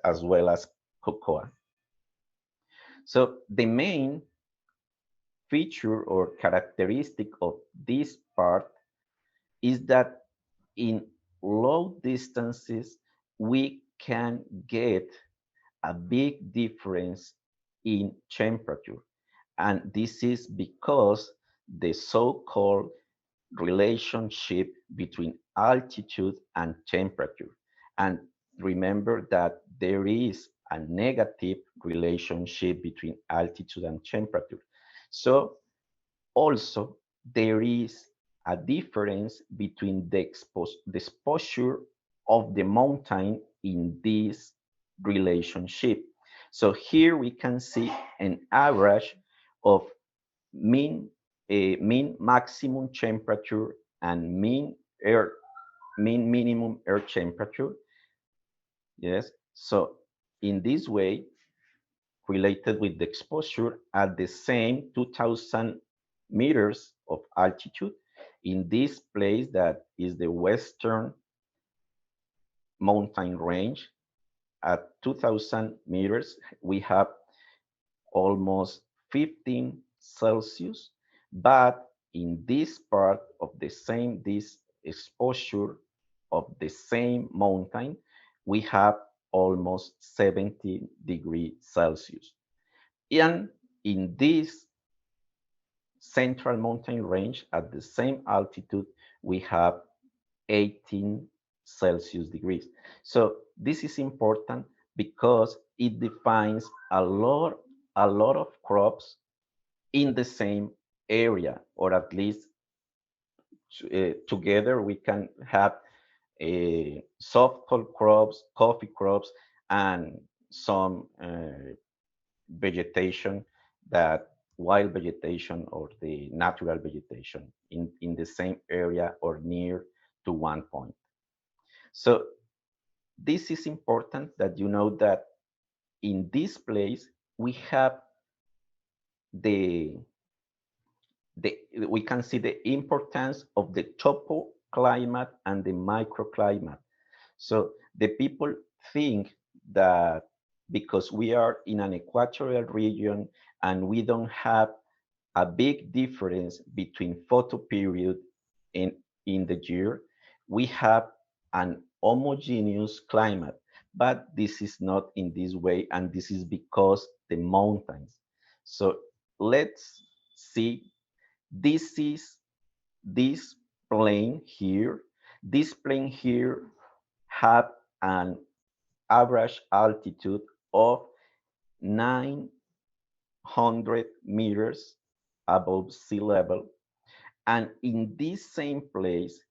as well as cocoa. So the main feature or characteristic of this part is that in low distances, we can get a big difference in temperature. And this is because the so-called relationship between altitude and temperature. And remember that there is a negative relationship between altitude and temperature. So also there is a difference between the exposure of the mountain in this relationship. So here we can see an average of mean maximum temperature and mean minimum air temperature. Yes, so in this way, related with the exposure at the same 2,000 meters of altitude in this place that is the Western mountain range. At 2,000 meters, we have almost 15 Celsius, but in this part of this exposure of the same mountain, we have almost 70 degrees Celsius. And in this central mountain range at the same altitude, we have 18 Celsius degrees. So this is important because it defines a lot of crops in the same area, or at least together we can have softball crops, coffee crops, and some vegetation, that wild vegetation or the natural vegetation in the same area or near to one point. So this is important that you know that in this place we have the we can see the importance of the topoclimate and the microclimate. So the people think that because we are in an equatorial region and we don't have a big difference between photo period in the year, we have an homogeneous climate. But this is not in this way, and this is because the mountains. So let's see, this is this plane here. This plane here have an average altitude of 900 meters above sea level. And in this same place,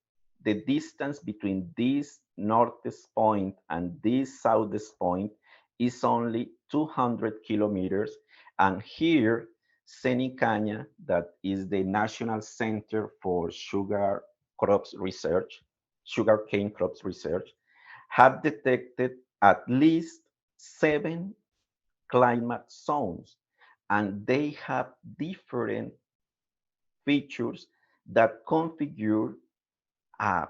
the distance between this northest point and this southest point is only 200 kilometers. And here, Cenicanya, that is the National Center for Sugar Crops Research, Sugarcane Crops Research, have detected at least 7 climate zones, and they have different features that configure uh,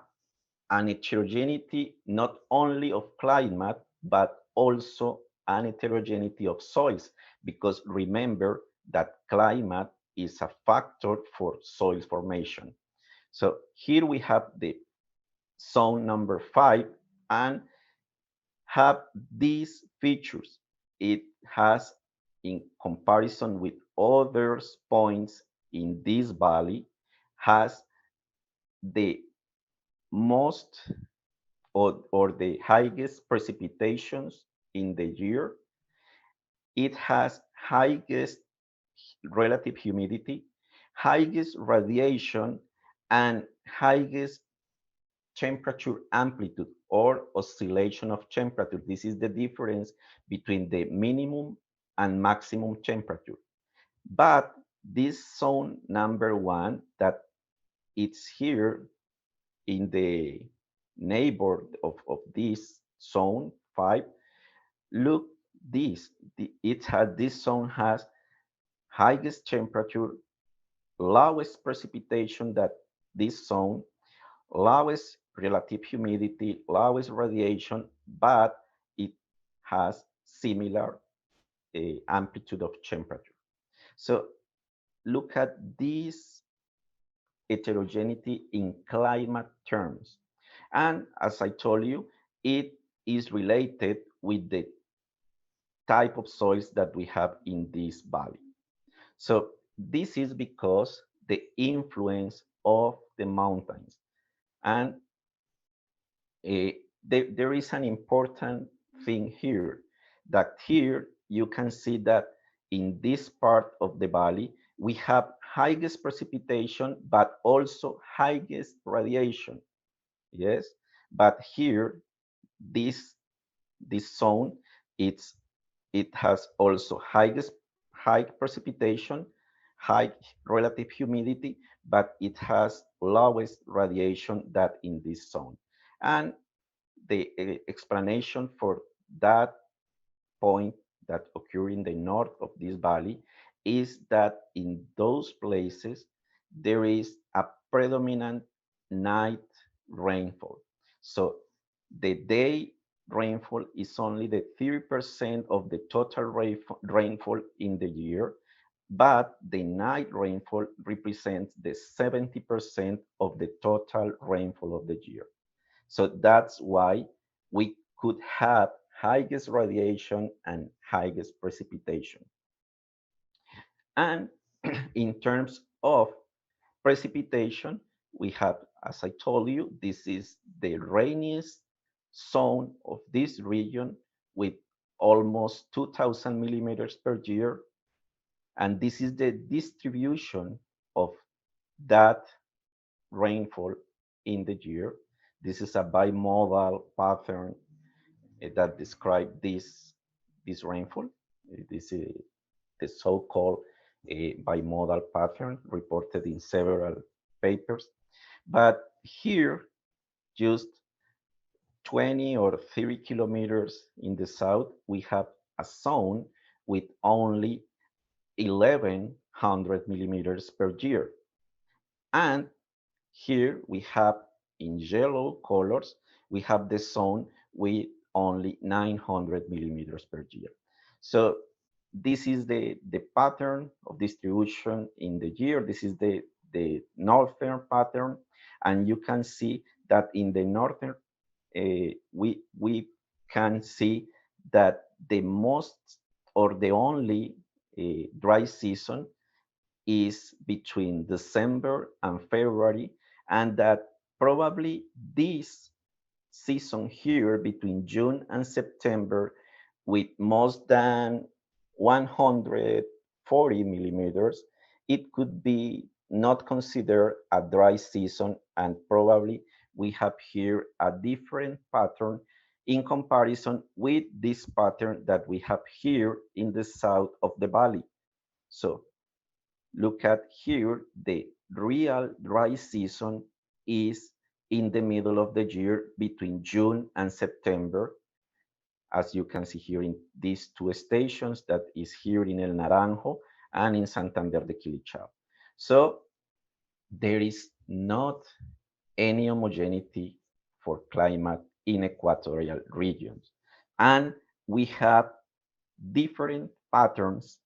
an heterogeneity not only of climate, but also an heterogeneity of soils, because remember that climate is a factor for soil formation. So here we have the zone number 5 and have these features. It has, in comparison with other points in this valley, has the most or the highest precipitations in the year. It has highest relative humidity, highest radiation, and highest temperature amplitude or oscillation of temperature. This is the difference between the minimum and maximum temperature. But this zone number 1, that it's here in the neighbor of this zone 5, look this, this zone has highest temperature, lowest precipitation that this zone, lowest relative humidity, lowest radiation, but it has similar amplitude of temperature. So look at this heterogeneity in climate terms. And as I told you, it is related with the type of soils that we have in this valley. So this is because the influence of the mountains. And there is an important thing here, that here you can see that in this part of the valley, we have highest precipitation, but also highest radiation. Yes, but here, this zone, it has also high precipitation, high relative humidity, but it has lowest radiation than in this zone. And the explanation for that point that occur in the north of this valley is that in those places there is a predominant night rainfall. So the day rainfall is only the 30% of the total rainfall in the year, but the night rainfall represents the 70% of the total rainfall of the year. So that's why we could have highest radiation and highest precipitation. And in terms of precipitation, we have, as I told you, this is the rainiest zone of this region with almost 2,000 millimeters per year. And this is the distribution of that rainfall in the year. This is a bimodal pattern that describes this rainfall. This is the so-called bimodal pattern reported in several papers. But here, just 20 or 30 kilometers in the south, we have a zone with only 1100 millimeters per year. And here we have in yellow colors, we have the zone with only 900 millimeters per year. So this is the pattern of distribution in the year. This is the northern pattern. And you can see that in the northern, we can see that the most or the only dry season is between December and February, and that probably this season here between June and September with more than 140 millimeters, it could be not considered a dry season, and probably we have here a different pattern in comparison with this pattern that we have here in the south of the valley. So look at here, the real dry season is in the middle of the year between June and September, as you can see here in these two stations, that is here in El Naranjo and in Santander de Quilichao. So there is not any homogeneity for climate in equatorial regions. And we have different patterns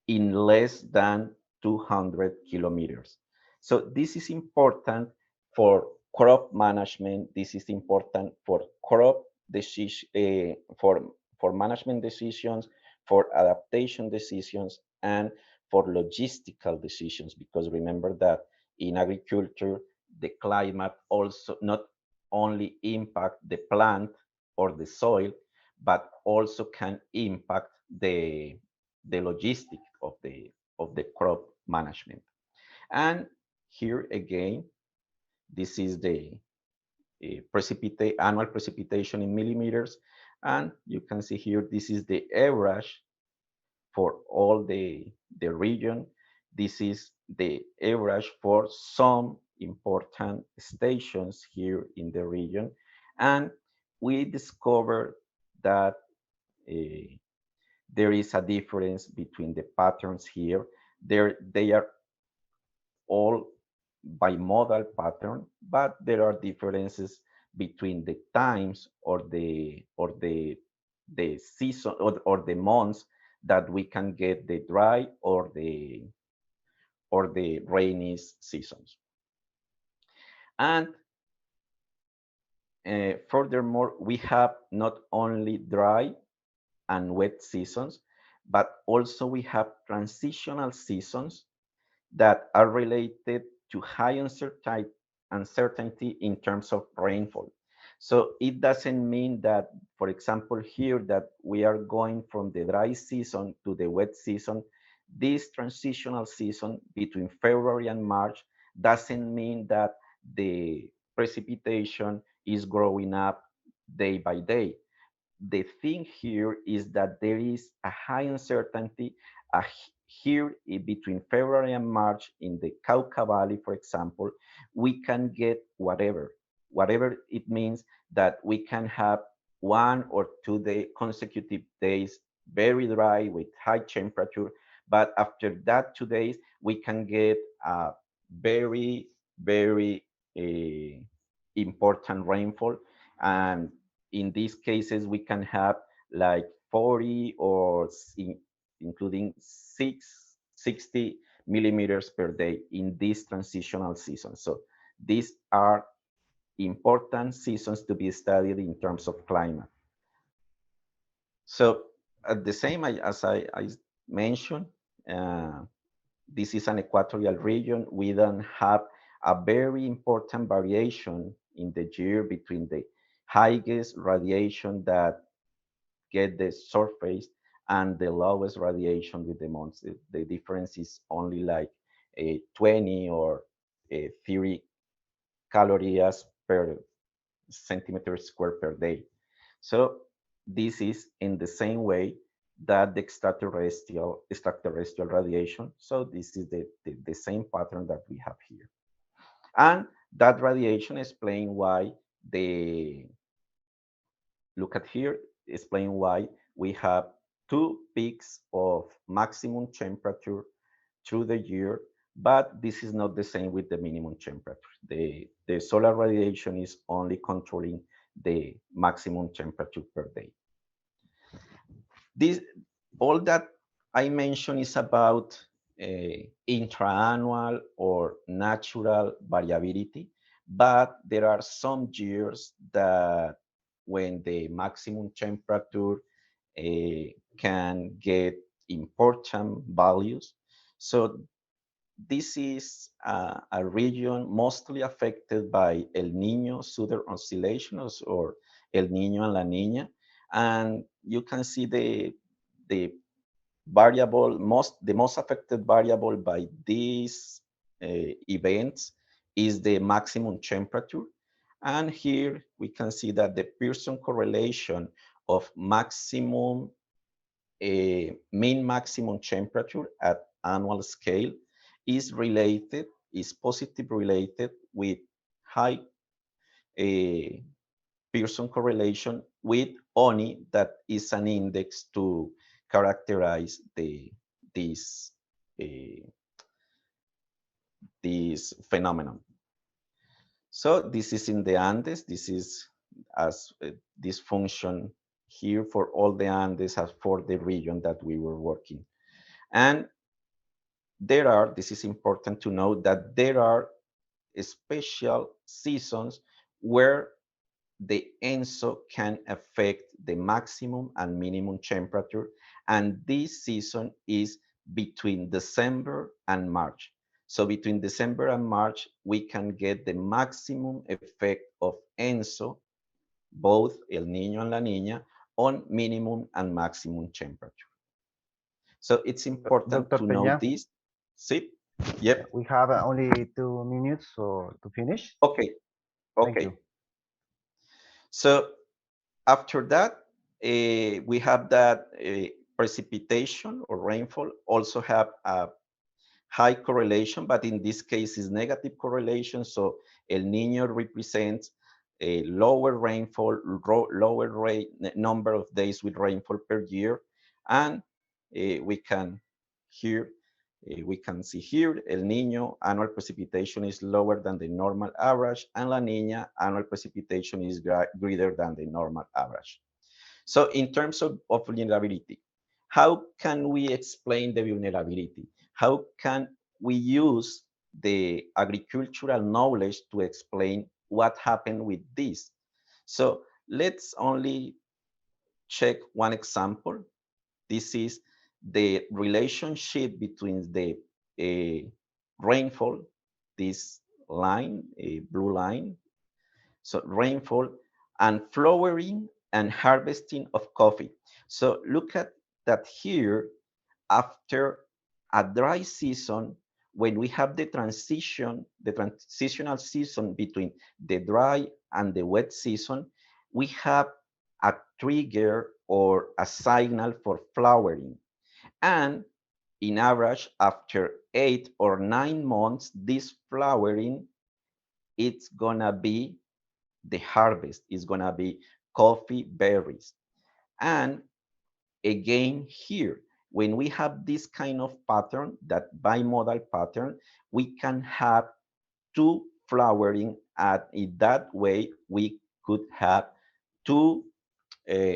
in less than 200 kilometers. So this is important for crop management. This is important for crop decision, for management decisions, for adaptation decisions, and for logistical decisions. Because remember that in agriculture, the climate also not only impact the plant or the soil, but also can impact the logistic of the crop management. And here again, this is the annual precipitation in millimeters, and you can see here this is the average for all the region. This is the average for some important stations here in the region, and we discovered that there is a difference between the patterns here. They are all bimodal pattern, but there are differences between the times or the season or the months that we can get the dry or the rainy seasons. And furthermore, we have not only dry and wet seasons, but also we have transitional seasons that are related to high uncertainty in terms of rainfall. So it doesn't mean that, for example, here that we are going from the dry season to the wet season. This transitional season between February and March doesn't mean that the precipitation is growing up day by day. The thing here is that there is a high uncertainty here between February and March in the Cauca Valley, for example. We can get whatever it means that we can have 1 or 2 consecutive days very dry with high temperature, but after that 2 days we can get a very important rainfall, and in these cases we can have like 40 or including 60 millimeters per day in this transitional season. So these are important seasons to be studied in terms of climate. So at the same as I mentioned, this is an equatorial region. We don't have a very important variation in the year between the highest radiation that get the surface and the lowest radiation with the months. The difference is only like 20 or 30 calories per centimeter square per day. So this is in the same way that the extraterrestrial radiation. So this is the same pattern that we have here. And that radiation explains why look at here, explain why we have two peaks of maximum temperature through the year, but this is not the same with the minimum temperature. The solar radiation is only controlling the maximum temperature per day. All that I mentioned is about intra-annual or natural variability, but there are some years that when the maximum temperature can get important values. So this is a region mostly affected by El Niño southern oscillations or El Niño and La Niña. And you can see the variable, the most affected variable by these events is the maximum temperature. And here we can see that the Pearson correlation of maximum, mean maximum temperature at annual scale is related, is positive related with high Pearson correlation with ONI, that is an index to characterize this phenomenon. So this is in the Andes. This is as this function here for all the Andes as for the region that we were working. And there are, this is important to note, that there are special seasons where the ENSO can affect the maximum and minimum temperature. And this season is between December and March. So between December and March, we can get the maximum effect of ENSO, both El Niño and La Niña, on minimum and maximum temperature. So it's important Dr. to Peña, know this. See? Yep. we have only 2 minutes to finish. Okay. Thank Okay. you. So after that, we have that precipitation or rainfall also have a high correlation, but in this case is negative correlation. So El Niño represents a lower rainfall, lower rate, number of days with rainfall per year. And we can see here, El Niño annual precipitation is lower than the normal average, and La Niña annual precipitation is greater than the normal average. So in terms of vulnerability, how can we explain the vulnerability? How can we use the agricultural knowledge to explain what happened with this? So let's only check one example. This is the relationship between the rainfall, this line, a blue line, so rainfall, and flowering and harvesting of coffee. So look at that here. After a dry season, when we have the transitional season between the dry and the wet season, we have a trigger or a signal for flowering. And in average, after 8 or 9 months, this flowering, it's gonna be the harvest, is gonna be coffee berries. And again here, when we have this kind of pattern, that bimodal pattern, we can have 2 flowering, and in that way we could have 2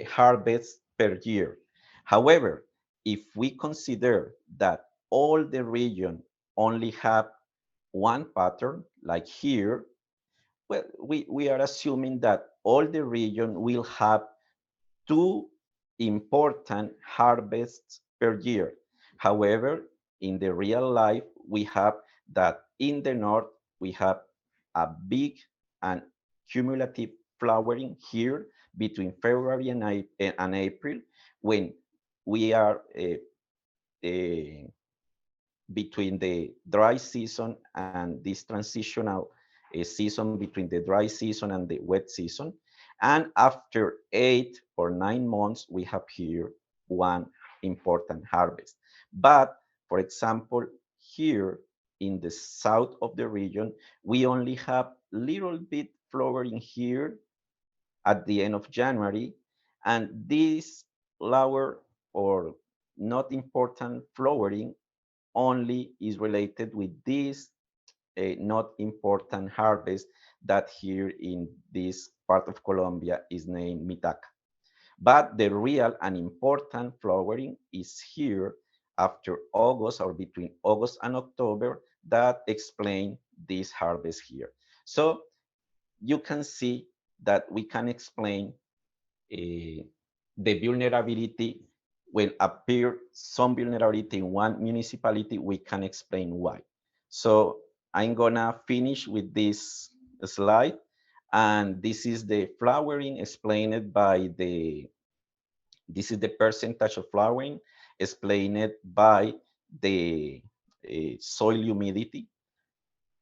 harvests per year. However, if we consider that all the region only have one pattern, like here, well, we are assuming that all the region will have 2 important harvests per year. However, in the real life, we have that in the north, we have a big and cumulative flowering here between February and April, when we are between the dry season and this transitional season between the dry season and the wet season. And after 8 or 9 months, we have here one important harvest. But for example, here in the south of the region, we only have little bit flowering here at the end of January. And this lower or not important flowering only is related with this not important harvest that here in this part of Colombia is named Mitaca. But the real and important flowering is here after August or between August and October that explain this harvest here. So you can see that we can explain the vulnerability when appear some vulnerability in one municipality, we can explain why. So I'm gonna finish with this slide, and this is the flowering explained by this is the percentage of flowering explained by the soil humidity.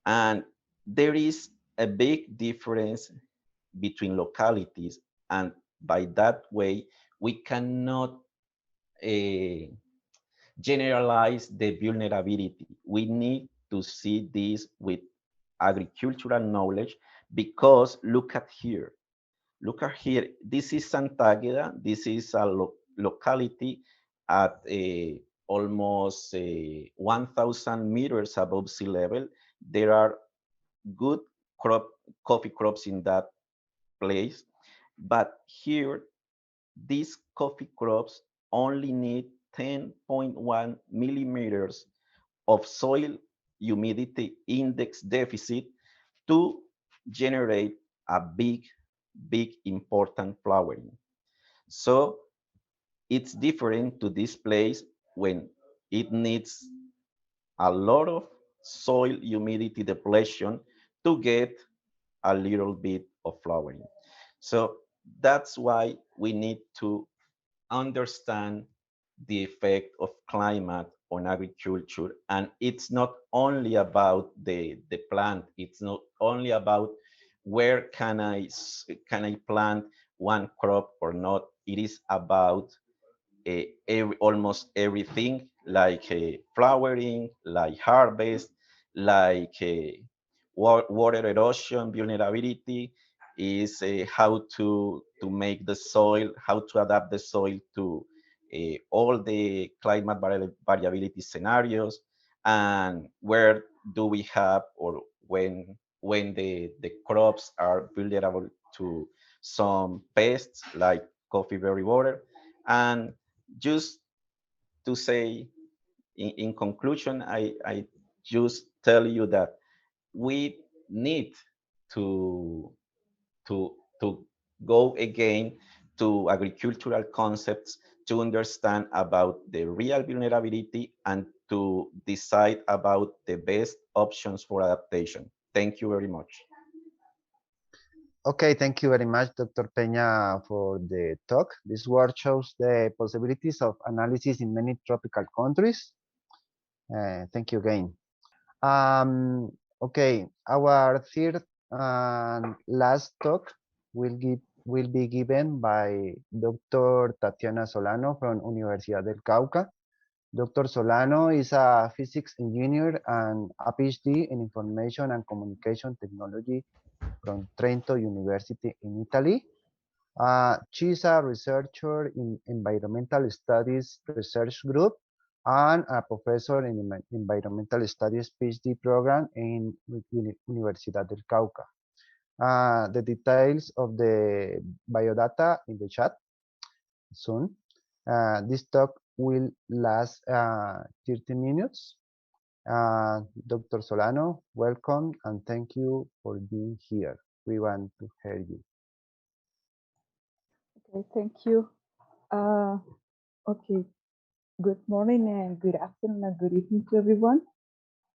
And there is a big difference between localities, and by that way, we cannot generalize the vulnerability. We need to see this with agricultural knowledge, because look at here. Look at here. This is Santágueda. This is a locality at almost 1,000 meters above sea level. There are good coffee crops in that place. But here, these coffee crops only need 10.1 millimeters of soil humidity index deficit to generate a big important flowering. So it's different to this place when it needs a lot of soil humidity depletion to get a little bit of flowering. So that's why we need to understand the effect of climate on agriculture. And it's not only about the plant, it's not only about where can I plant one crop or not. It is about almost everything, like flowering, like harvest, like water erosion vulnerability, is how to make the soil, how to adapt the soil to all the climate variability scenarios, and where do we have, or when the crops are vulnerable to some pests like coffee berry borer. And just to say in conclusion, I just tell you that we need to to go again to agricultural concepts to understand about the real vulnerability and to decide about the best options for adaptation. Thank you very much. Okay, thank you very much, Dr. Peña, for the talk. This work shows the possibilities of analysis in many tropical countries. Thank you again. Okay, our third and last talk will be given by Dr. Tatiana Solano from Universidad del Cauca. Dr. Solano is a physics engineer and a PhD in information and communication technology from Trento University in Italy. She's a researcher in environmental studies research group and a professor in environmental studies PhD program in Universidad del Cauca. The details of the biodata in the chat soon. This talk will last 30 minutes. Dr. Solano, welcome and thank you for being here. We want to hear you. Okay, thank you. Okay, good morning and good afternoon and good evening to everyone.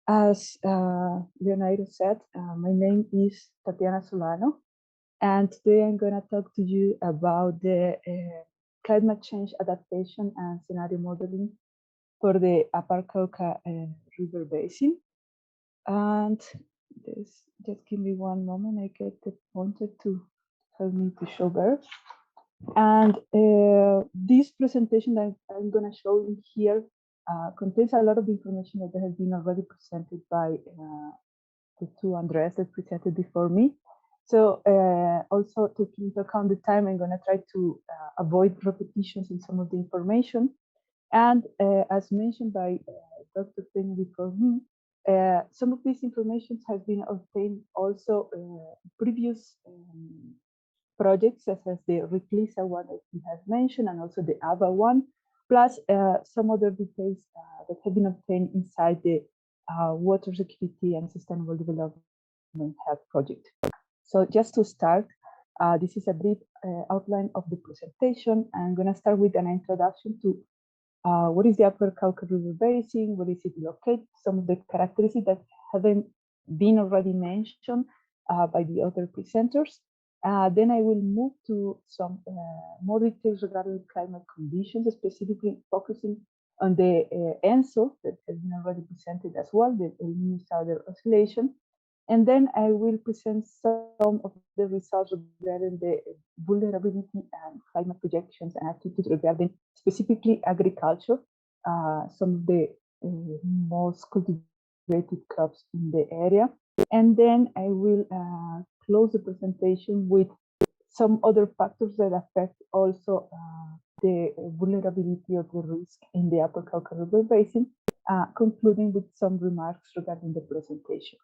As Leonairo said, my name is Tatiana Solano, and today I'm going to talk to you about the climate change adaptation and scenario modeling for the Upper Cauca River Basin. And Just give me one moment. I get the pointer to help me to show better. And this presentation that I'm going to show in here contains a lot of information that has been already presented by the two Andrés that presented before me. So also taking into account the time, I'm going to try to avoid repetitions in some of the information. And as mentioned by Dr. Pena before me, some of this information has been obtained also previous projects, such as the Reclisa one that he has mentioned, and also the AVA one, plus some other details that have been obtained inside the Water Security and Sustainable Development Hub project. So just to start, this is a brief outline of the presentation. I'm going to start with an introduction to what is the Upper Cauca River Basin, where is it located, some of the characteristics that haven't been already mentioned by the other presenters. Then I will move to some more details regarding climate conditions, specifically focusing on the ENSO that has been already presented as well, the El Niño Southern Oscillation. And then I will present some of the results regarding the vulnerability and climate projections and attitudes regarding specifically agriculture, some of the most cultivated crops in the area. And then I will close the presentation with some other factors that affect also the vulnerability of the risk in the Upper Cauca River Basin, concluding with some remarks regarding the presentation.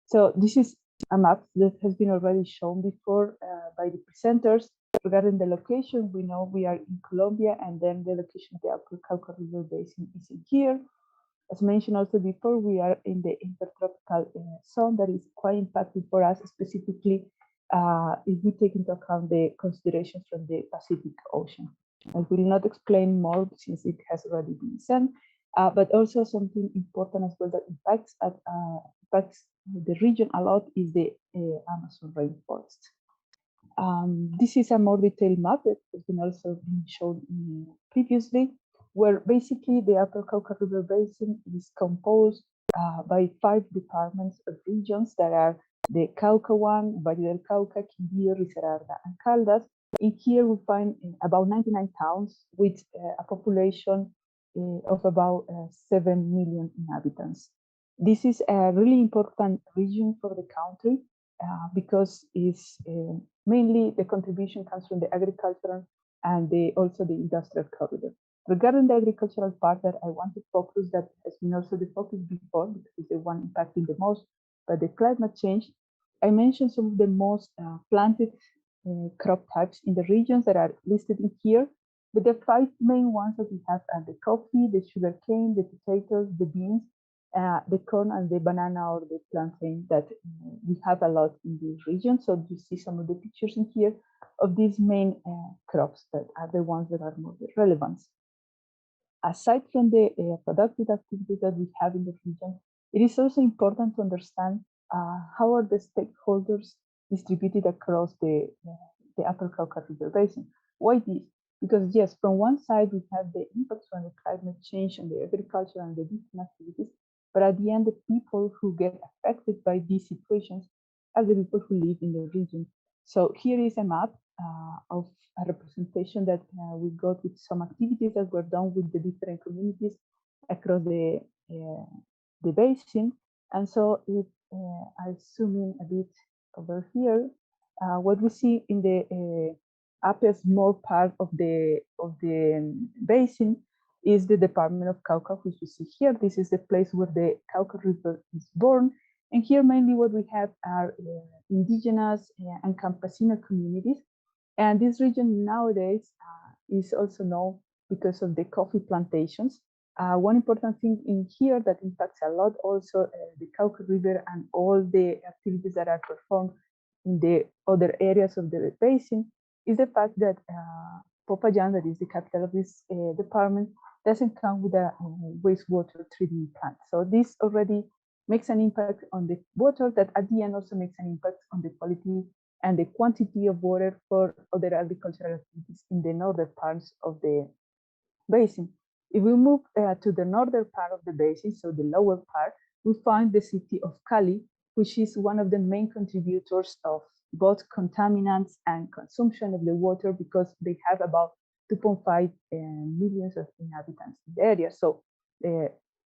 So this is a map that has been already shown before by the presenters. Regarding the location, we know we are in Colombia, and then the location of the Upper Cauca River Basin is in here. As mentioned also before, we are in the intertropical zone that is quite impacted for us, specifically if we take into account the considerations from the Pacific Ocean. I will not explain more since it has already been said, but also something important as well that impacts the region a lot is the Amazon rainforest. This is a more detailed map that has been also been shown previously, where basically the Upper Cauca River Basin is composed by 5 departments of regions that are the Cauca one, Valle del Cauca, Quindío, Risaralda, and Caldas. In here we find about 99 towns with a population of about 7 million inhabitants. This is a really important region for the country because it's mainly the contribution comes from the agricultural and also the industrial corridor. Regarding the agricultural part that I want to focus, that has been also the focus before, because it's the one impacting the most by the climate change. I mentioned some of the most planted crop types in the regions that are listed in here, but the 5 main ones that we have are the coffee, the sugarcane, the potatoes, the beans, the corn, and the banana or the plantain that we have a lot in this region. So you see some of the pictures in here of these main crops that are the ones that are more relevant. Aside from the productive activities that we have in the region, it is also important to understand how are the stakeholders distributed across the Upper Cauca River Basin. Why this? Because yes, from one side we have the impacts from the climate change and the agriculture and the different activities, but at the end, the people who get affected by these situations are the people who live in the region. So here is a map of a representation that we got with some activities that were done with the different communities across the basin. And so if I zoom in a bit over here, what we see in the upper small part of the basin is the department of Cauca, which you see here. This is the place where the Cauca River is born. And here mainly what we have are indigenous and campesino communities. And this region nowadays is also known because of the coffee plantations. One important thing in here that impacts a lot also the Cauca River and all the activities that are performed in the other areas of the basin is the fact that Popayán, that is the capital of this department, doesn't come with a wastewater treatment plant. So this already makes an impact on the water that at the end also makes an impact on the quality and the quantity of water for other agricultural activities in the northern parts of the basin. If we move to the northern part of the basin, so the lower part, we find the city of Cali, which is one of the main contributors of both contaminants and consumption of the water, because they have about 2.5 million of inhabitants in the area. So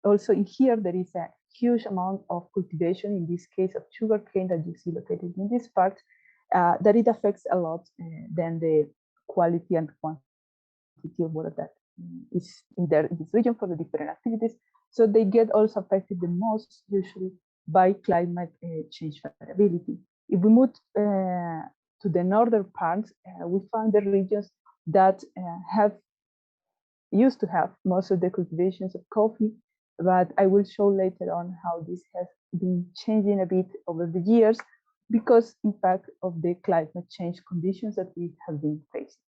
also in here, there is a huge amount of cultivation, in this case of sugarcane that you see located in this part, that it affects a lot then the quality and quantity of water that is in this region for the different activities. So they get also affected the most usually by climate change variability. If we move to the northern parts, we find the regions that used to have most of the cultivations of coffee, but I will show later on how this has been changing a bit over the years because, in fact, of the climate change conditions that we have been facing.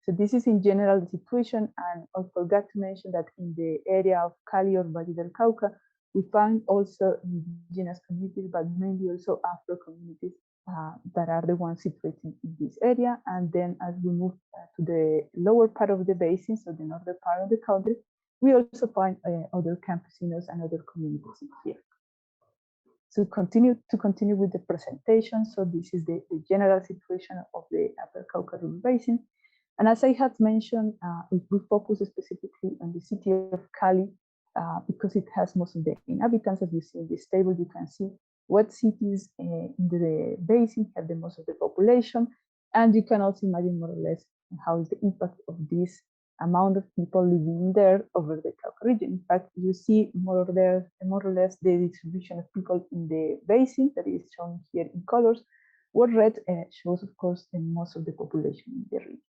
So this is in general the situation, and I forgot to mention that in the area of Cali or Valle del Cauca, we find also indigenous communities, but mainly also Afro communities that are the ones situated in this area. And then as we move to the lower part of the basin, so the northern part of the country, we also find other campesinos and other communities in here. So continue with the presentation. So this is the general situation of the Upper Cauca River Basin. And as I had mentioned, we focus specifically on the city of Cali because it has most of the inhabitants. As you see in this table, you can see what cities in the basin have the most of the population. And you can also imagine more or less how is the impact of this amount of people living there over the Cauca region. In fact, you see more or less the distribution of people in the basin that is shown here in colors, where red shows, of course, the most of the population in the region.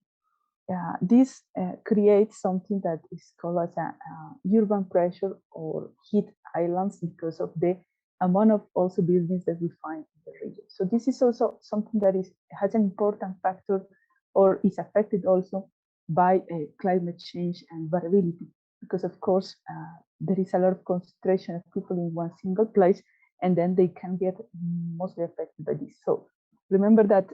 This creates something that is called as a urban pressure or heat islands because of the amount of also buildings that we find in the region. So this is also something that has an important factor or is affected also by climate change and variability, because of course there is a lot of concentration of people in one single place, and then they can get mostly affected by this. So remember that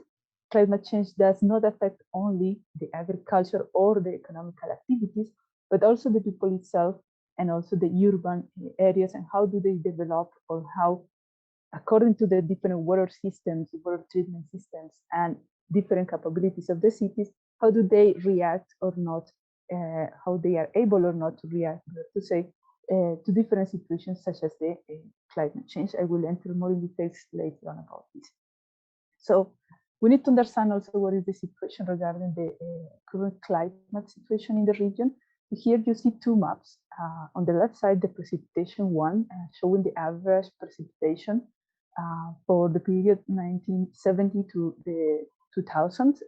climate change does not affect only the agriculture or the economical activities, but also the people itself and also the urban areas, and how do they develop, or how, according to the different water systems, water treatment systems, and different capabilities of the cities, how do they react or not, how they are able or not to react, to say, to different situations such as the climate change. I will enter more in details later on about this. So we need to understand also what is the situation regarding the current climate situation in the region. Here you see two maps. On the left side, the precipitation one, showing the average precipitation for the period 1970 to the 2000s.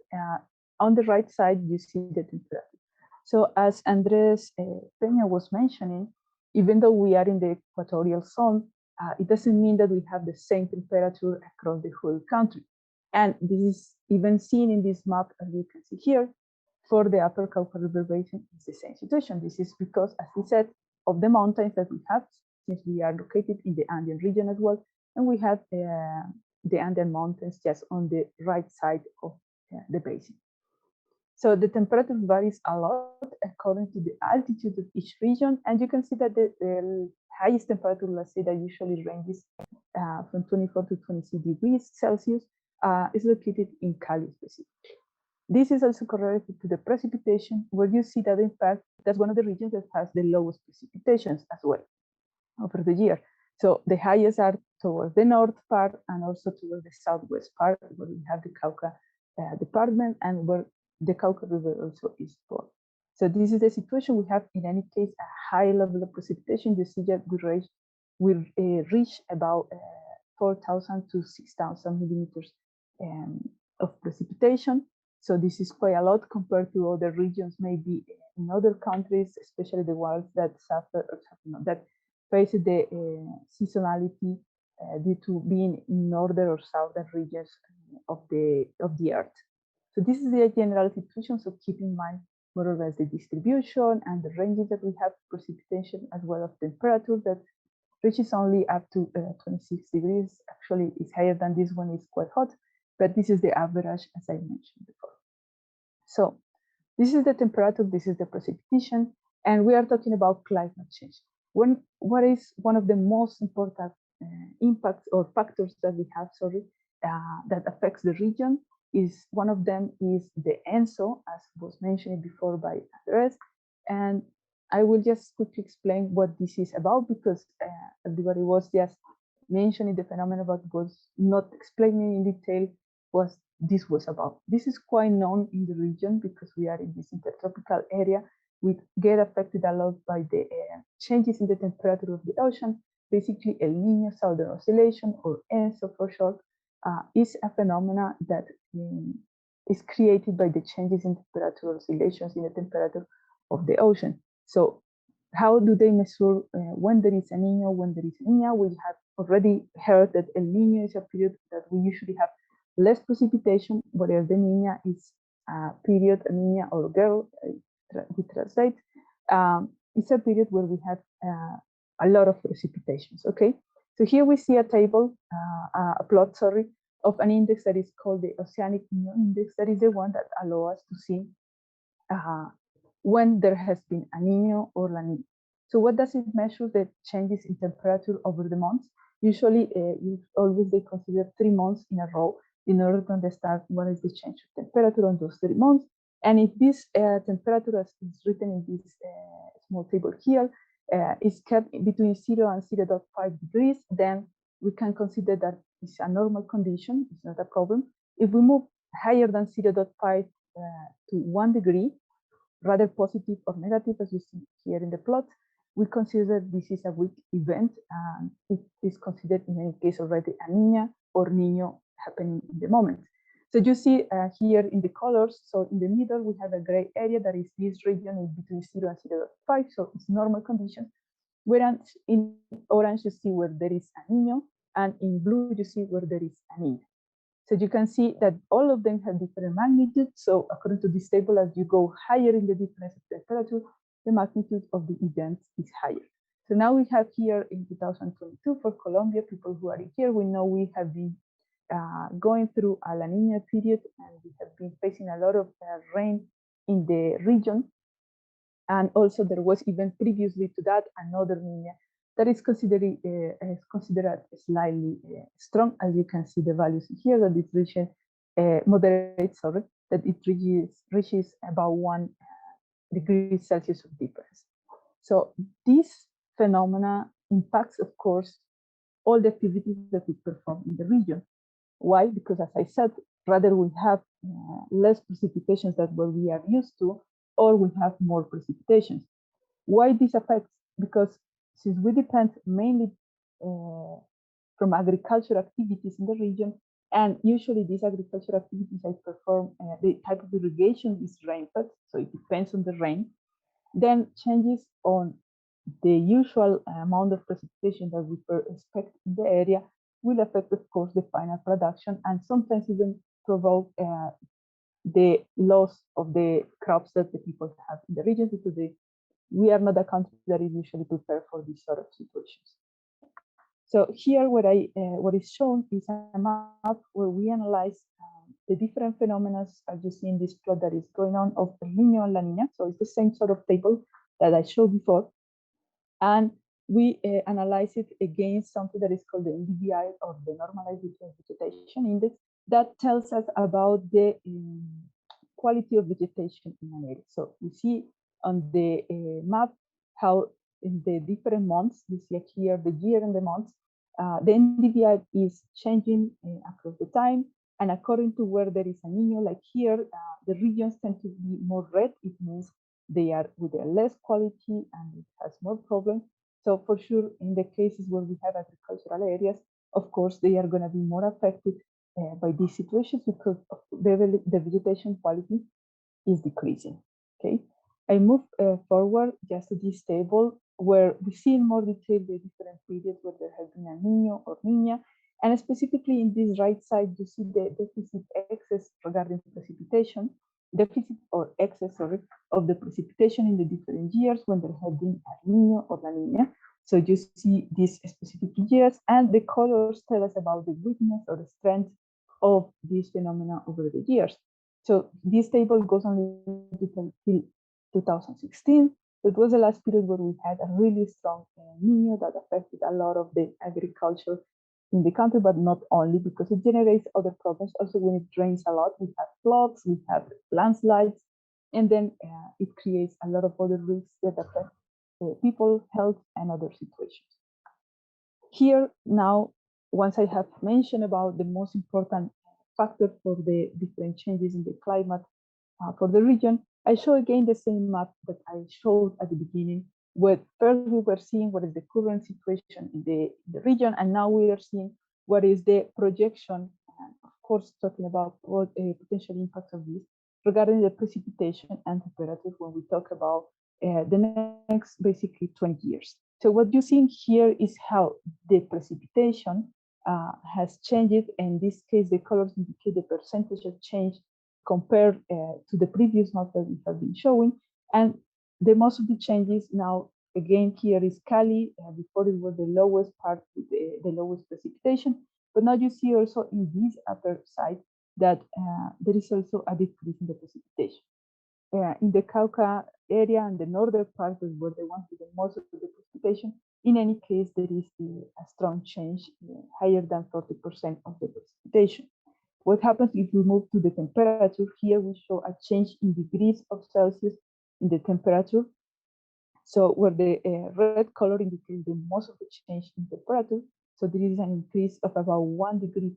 On the right side, you see the temperature. So as Andrés Peña was mentioning, even though we are in the equatorial zone, it doesn't mean that we have the same temperature across the whole country. And this is even seen in this map, as you can see here, for the Upper Cauca River Basin, it's the same situation. This is because, as we said, of the mountains that we have, since we are located in the Andean region as well, and we have the Andean mountains just on the right side of the basin. So the temperature varies a lot according to the altitude of each region, and you can see that the highest temperature, let's say, that usually ranges from 24 to 26 degrees Celsius, is located in Cali specifically. This is also correlated to the precipitation, where you see that, in fact, that's one of the regions that has the lowest precipitations as well over the year. So the highest are towards the north part and also towards the southwest part, where we have the Cauca department and where the Cauca River also is born. So this is the situation. We have, in any case, a high level of precipitation. You see that we reach about 4,000 to 6,000 millimeters of precipitation. So this is quite a lot compared to other regions, maybe in other countries, especially the ones that suffer or that face the seasonality due to being in northern or southern regions of the earth. So this is the general situation. So keep in mind more or less the distribution and the ranges that we have precipitation, as well as temperature that reaches only up to 26 degrees. Actually, it's higher than this one, is quite hot, but this is the average, as I mentioned before. So this is the temperature, this is the precipitation, and we are talking about climate change. What is one of the most important impacts or factors that we have, that affects the region is one of them is the ENSO, as was mentioned before by Andrés. And I will just quickly explain what this is about, because everybody was just mentioning the phenomenon, but was not explaining in detail what this was about. This is quite known in the region because we are in this intertropical area. We get affected a lot by the changes in the temperature of the ocean. Basically, El Niño Southern Oscillation, or ENSO for short, is a phenomena that is created by the changes in temperature oscillations in the temperature of the ocean. So how do they measure when there is a Niño, when there is a Niña? We have already heard that El Niño is a period that we usually have less precipitation, whereas the Niña is a period, a Niña or girl, we translate, it's a period where we have a lot of precipitations, okay? So here we see a table, a plot, sorry, of an index that is called the Oceanic Niño Index. That is the one that allows us to see when there has been a Niño or La Niña. So what does it measure? The changes in temperature over the months. Usually, they consider 3 months in a row in order to understand what is the change of temperature on those 3 months. And if this temperature, as is written in this small table here, is kept between 0 and 0.5 degrees, then we can consider that it's a normal condition, it's not a problem. If we move higher than 0.5 to 1 degree, rather positive or negative, as you see here in the plot, we consider this is a weak event, and it is considered in any case already a Niña or Niño happening in the moment. So you see here in the colors, so in the middle we have a gray area that is this region in between 0 and 0.5, so it's normal conditions. Whereas in orange you see where there is a Niño, and in blue you see where there is a Niña. So you can see that all of them have different magnitudes. So according to this table, as you go higher in the difference of temperature, the magnitude of the event is higher. So now we have here in 2022 for Colombia, people who are here, we know we have been going through a La Niña period, and we have been facing a lot of rain in the region. And also there was even previously to that another Niña that is considered slightly strong, as you can see the values here, that it reaches moderate, sorry, that it reaches about 1 degree Celsius of difference. So this phenomena impacts, of course, all the activities that we perform in the region. Why? Because as I said, rather we have less precipitations than what we are used to, or we have more precipitations. Why this affects? Because since we depend mainly from agricultural activities in the region, and usually these agricultural activities I perform, the type of irrigation is rainfed, so it depends on the rain, then changes on the usual amount of precipitation that we expect in the area will affect, of course, the final production, and sometimes even provoke the loss of the crops that the people have in the region, because we are not a country that is usually prepared for these sort of situations. So here what is shown is a map where we analyze the different phenomena, as you see in this plot, that is going on of El Niño and La Niña. So it's the same sort of table that I showed before. And we analyze it against something that is called the NDVI, or the Normalized Vegetation Index, that tells us about the quality of vegetation in an area. So we see on the map how in the different months, you see here the year and the months, the NDVI is changing across the time. And according to where there is a Niño, like here, the regions tend to be more red. It means they are with a less quality and it has more problems. So for sure, in the cases where we have agricultural areas, of course, they are going to be more affected by these situations, because the vegetation quality is decreasing. Okay, I move forward just to this table where we see in more detail the different periods where there has been a Niño or Niña. And specifically in this right side, you see the deficit excess regarding precipitation, deficit or excess, sorry, of the precipitation in the different years when there have been a Niño or La Niña. So you see these specific years, and the colors tell us about the weakness or the strength of these phenomena over the years. So this table goes only until 2016. So it was the last period where we had a really strong Niño that affected a lot of the agriculture in the country, but not only, because it generates other problems. Also, when it rains a lot, we have floods, we have landslides, and then it creates a lot of other risks that affect people, health, and other situations. Here now, once I have mentioned about the most important factor for the different changes in the climate for the region, I show again the same map that I showed at the beginning, where first we were seeing what is the current situation in the region, and now we are seeing what is the projection, and of course talking about what potential impacts of this regarding the precipitation and temperature when we talk about the next basically 20 years. So what you're seeing here is how the precipitation has changed. In this case, the colors indicate the percentage of change compared to the previous map that we have been showing. And the most of the changes now, again, here is Cali. Before it was the lowest part with the lowest precipitation. But now you see also in this upper side that there is also a decrease in the precipitation. In the Cauca area and the northern part is where they want to the most of the precipitation. In any case, there is a strong change, higher than 40% of the precipitation. What happens if we move to the temperature? Here we show a change in degrees of Celsius in the temperature. So where the red color indicates the most of the change in temperature, so there is an increase of about 1 degree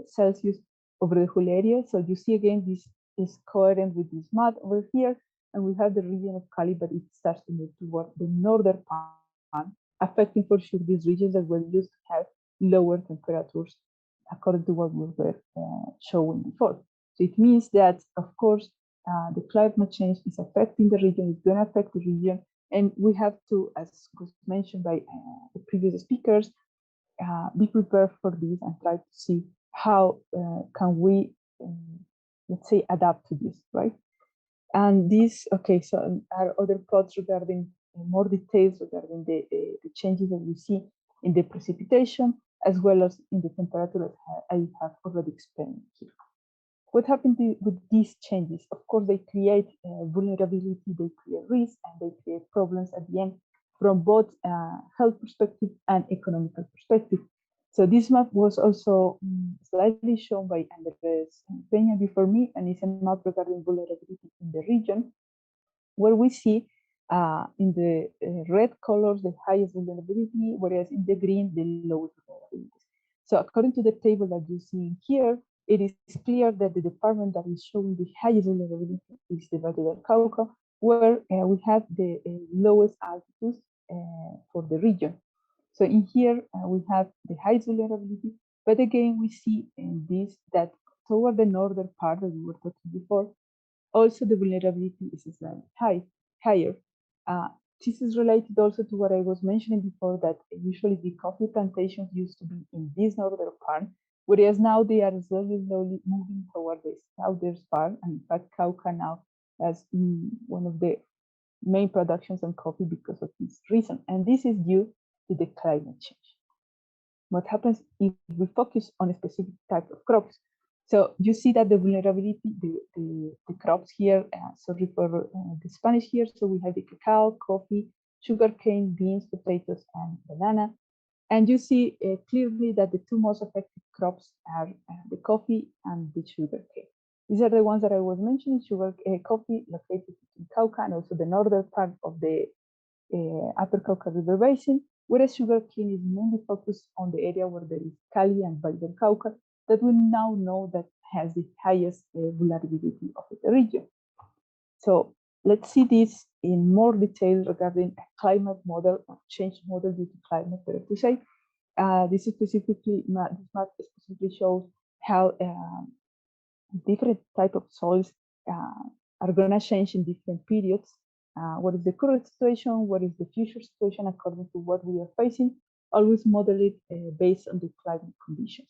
Celsius over the whole area. So you see again, this is coherent with this map over here, and we have the region of Cali, but it starts to move toward the northern part, affecting for sure these regions that were used to have lower temperatures, according to what we were showing before. So it means that, of course, the climate change is affecting the region, it's going to affect the region, and we have to, as was mentioned by the previous speakers, be prepared for this and try to see how can we, let's say, adapt to this, right? And this, okay, so are other plots regarding more details regarding the changes that we see in the precipitation, as well as in the temperature that I have already explained here. What happened with these changes? Of course, they create vulnerability, they create risk, and they create problems at the end from both health perspective and economical perspective. So this map was also slightly shown by Andrés and Peña before me, and it's a map regarding vulnerability in the region, where we see in the red colors the highest vulnerability, whereas in the green the lowest vulnerability. So according to the table that you see here, it is clear that the department that is showing the highest vulnerability is the Valle del Cauca, where we have the lowest altitudes for the region. So in here, we have the highest vulnerability, but again, we see in this that toward the northern part that we were talking before, also the vulnerability is slightly higher. This is related also to what I was mentioning before, that usually the coffee plantations used to be in this northern part, whereas now they are slowly moving toward the southern part. And in fact, Cauca now has one of the main productions on coffee because of this reason. And this is due to the climate change. What happens if we focus on a specific type of crops? So you see that the vulnerability, the crops here, sorry for the Spanish here. So we have the cacao, coffee, sugarcane, beans, potatoes, and banana. And you see clearly that the two most affected crops are the coffee and the sugarcane. These are the ones that I was mentioning, coffee located in Cauca and also the northern part of the Upper Cauca River Basin, whereas sugarcane is mainly focused on the area where there is Cali and Valle del Cauca, that we now know that has the highest vulnerability of the region. So let's see this in more detail regarding a climate model or change model due to climate, better to say. This specifically, this map specifically shows how different type of soils are going to change in different periods. What is the current situation? What is the future situation according to what we are facing? Always model it based on the climate conditions.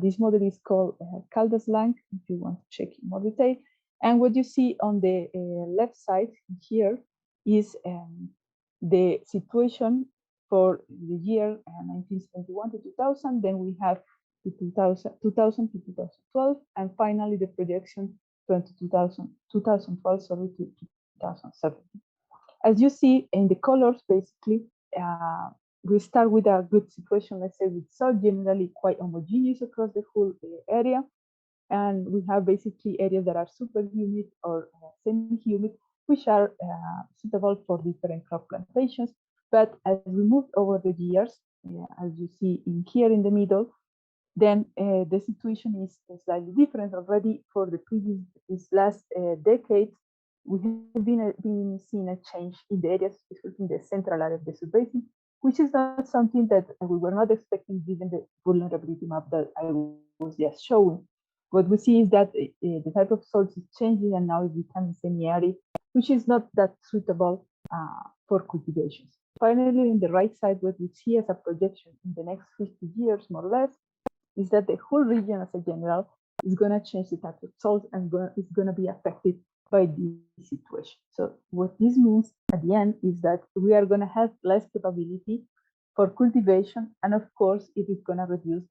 This model is called Caldas-Lang, if you want to check in more detail. And what you see on the left side here is the situation for the year 1971 to 2000. Then we have the 2000 to 2012, and finally the projection from 2012 sorry, to 2070. As you see in the colors, basically, we start with a good situation, let's say, with soil generally quite homogeneous across the whole area. And we have basically areas that are super humid or semi-humid, which are suitable for different crop plantations. But as we move over the years, as you see in here in the middle, then the situation is slightly different already. For the this last decade, we have been seeing a change in the areas, especially in the central area of the subbasin, which is not something that we were not expecting given the vulnerability map that I was just showing. What we see is that the type of soils is changing and now it's becoming semi-arid, which is not that suitable for cultivations. Finally, in the right side, what we see as a projection in the next 50 years, more or less, is that the whole region as a general is going to change the type of soils and is going to be affected by this situation. So what this means at the end is that we are going to have less capability for cultivation, and of course it is going to reduce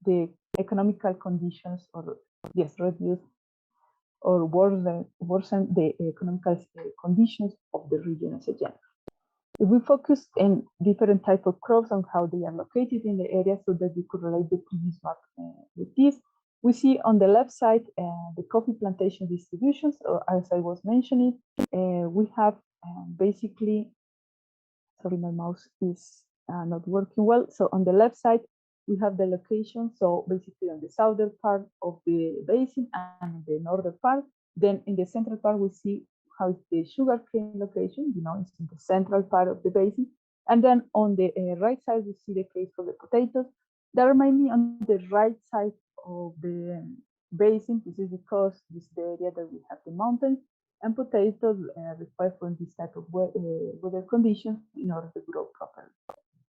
the economical conditions, or yes, reduce or worsen the economical conditions of the region as a general. If we focus on different type of crops and how they are located in the area so that you could relate the previous map with this, we see on the left side the coffee plantation distributions, or as I was mentioning, we have basically, sorry, my mouse is not working well. So on the left side, we have the location. So basically on the southern part of the basin and the northern part. Then in the central part, we see how is the sugarcane location, it's in the central part of the basin. And then on the right side, we see the case for the potatoes. That reminds me on the right side of the basin. This is because this is the area that we have the mountains, and potatoes require for this type of weather conditions in order to grow properly.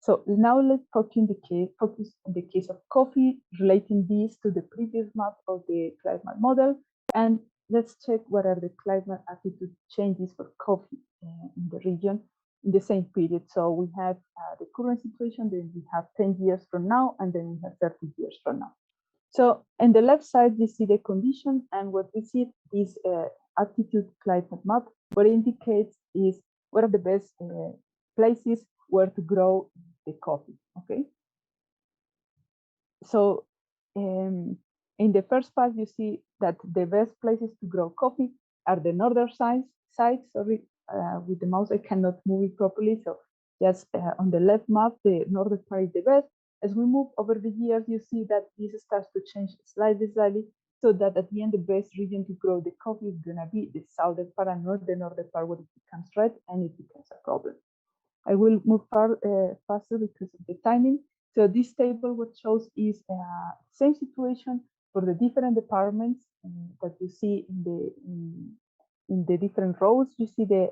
So now let's focus on the case of coffee, relating this to the previous map of the climate model. And let's check what are the climate attitude changes for coffee in the region in the same period. So we have the current situation, then we have 10 years from now, and then we have 30 years from now. So on the left side, you see the condition, and what we see is attitude climate map. What it indicates is what are the best places where to grow the coffee, okay? So in the first part, you see that the best places to grow coffee are the northern sides. Sorry, with the mouse, I cannot move it properly. So just on the left map, the northern part is the best. As we move over the years, you see that this starts to change slightly, so that at the end, the best region to grow the coffee is going to be the southern part and not the northern part, where it becomes red and it becomes a problem. I will move faster because of the timing. So this table, what shows is same situation for the different departments that you see in the different rows. You see the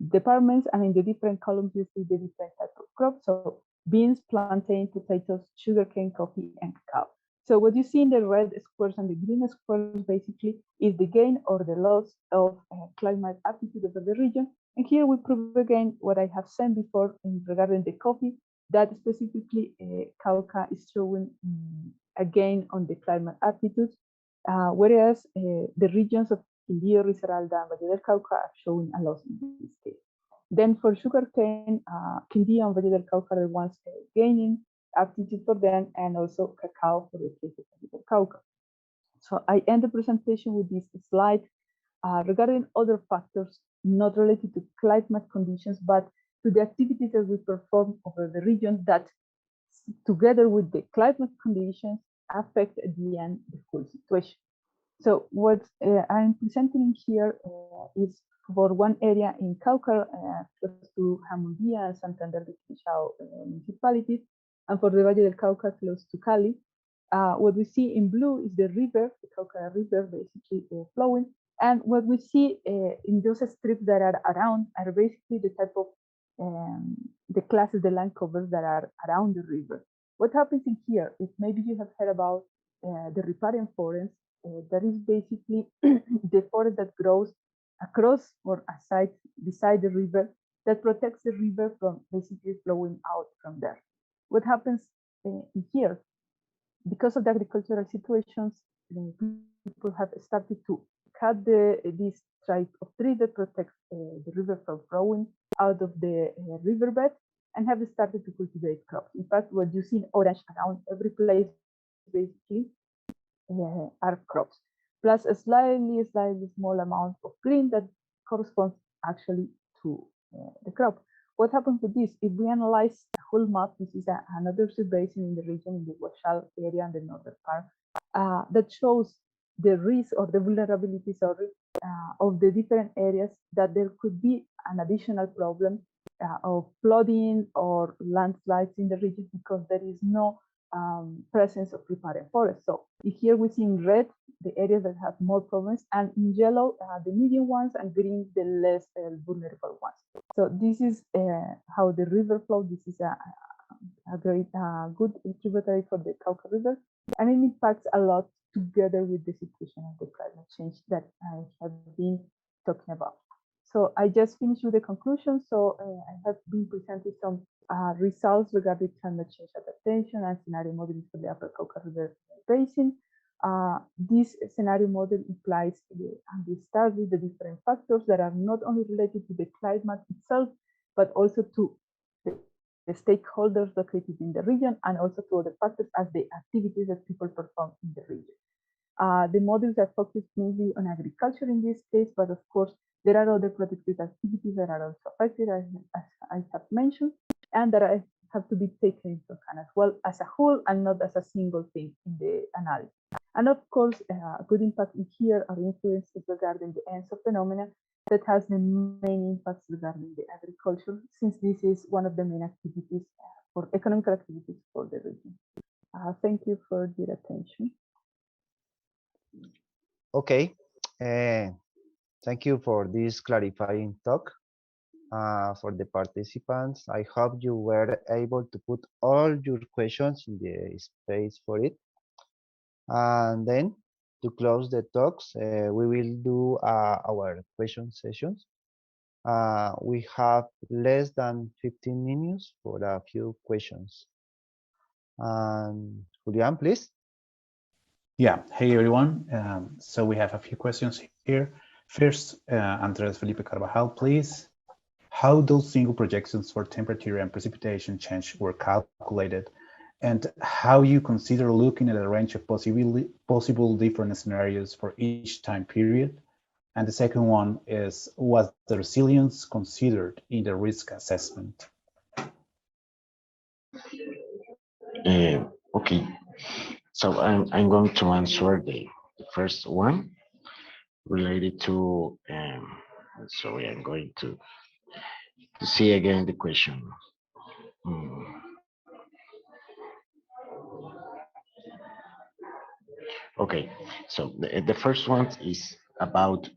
departments, and in the different columns, you see the different type of crops. So beans, plantain, potatoes, sugarcane, coffee, and cacao. So what you see in the red squares and the green squares basically is the gain or the loss of climate aptitude of the region. And here we prove again what I have said before regarding the coffee, that specifically Cauca is showing a gain on the climate aptitude, whereas the regions of Quindío, Risaralda, and Valle del Cauca are showing a loss in this case. Then for sugarcane, Quindío and Valle del Cauca are the ones gaining aptitude for them, and also cacao for the case of Valle del Cauca. So I end the presentation with this slide regarding other factors not related to climate conditions, but to the activities that we perform over the region that, together with the climate conditions, affect at the end the whole situation. So what I'm presenting here is for one area in Cauca, close to Jamundía and Santander de Quinchao municipalities, and for the Valle del Cauca, close to Cali. What we see in blue is the river, the Cauca River, basically flowing. And what we see in those strips that are around are basically the type of the classes, the land covers that are around the river. What happens in here is, maybe you have heard about the riparian forest. That is basically the forest that grows across or beside the river, that protects the river from basically flowing out from there. What happens in here? Because of the agricultural situations, people have started to cut these type of tree that protects the river from flowing out of the riverbed, and have started to cultivate crops. In fact, what you see in orange around every place basically are crops, plus a slightly small amount of green that corresponds actually to the crop. What happens with this? If we analyze the whole map, this is another basin in the region, in the Huachal area and the northern part, that shows the risk or the vulnerabilities of the different areas that there could be an additional problem of flooding or landslides in the region because there is no presence of riparian forest. So here we see in red the areas that have more problems, and in yellow the medium ones, and green the less vulnerable ones. So this is how the river flow. This is a very good tributary for the Cauca River, and it impacts a lot together with the situation of the climate change that I have been talking about. So I just finished with the conclusion. So I have been presenting some results regarding climate change adaptation and scenario modeling for the Upper Cauca River Basin. This scenario model implies and we start with the different factors that are not only related to the climate itself, but also to the stakeholders located in the region, and also to other factors as the activities that people perform in the region. The models are focused mainly on agriculture in this case, but of course, there are other productive activities that are also affected, as I have mentioned, and that have to be taken into account as well as a whole and not as a single thing in the analysis. And of course, a good impact in here are influences regarding the ENSO phenomena that has the main impacts regarding the agriculture, since this is one of the main activities for economic activities for the region. Thank you for your attention. Okay. Thank you for this clarifying talk. For the participants, I hope you were able to put all your questions in the space for it. And then to close the talks, we will do our question sessions. We have less than 15 minutes for a few questions. Julian, please. Yeah, hey everyone. So we have a few questions here. First, Andrés Felipe Carvajal, please. How those single projections for temperature and precipitation change were calculated, and how you consider looking at a range of possible different scenarios for each time period? And the second one is, was the resilience considered in the risk assessment? Okay, so I'm going to answer the first one related to, sorry, I'm going to see again the question. Okay, so the first one is about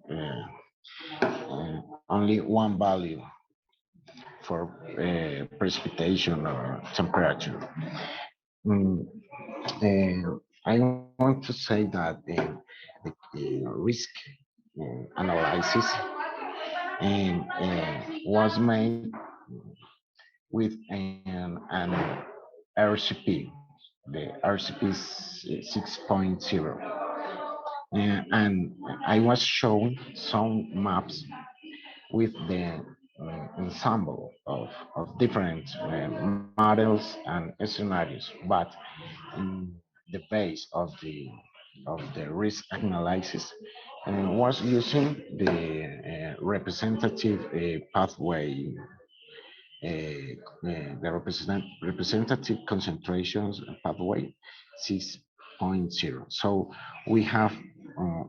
only one value for precipitation or temperature. I want to say that the risk analysis was made with an RCP, the RCP 6.0. And I was shown some maps with the ensemble of different models and scenarios, but the base of the risk analysis was using the representative pathway, the representative concentrations pathway 6.0. So we have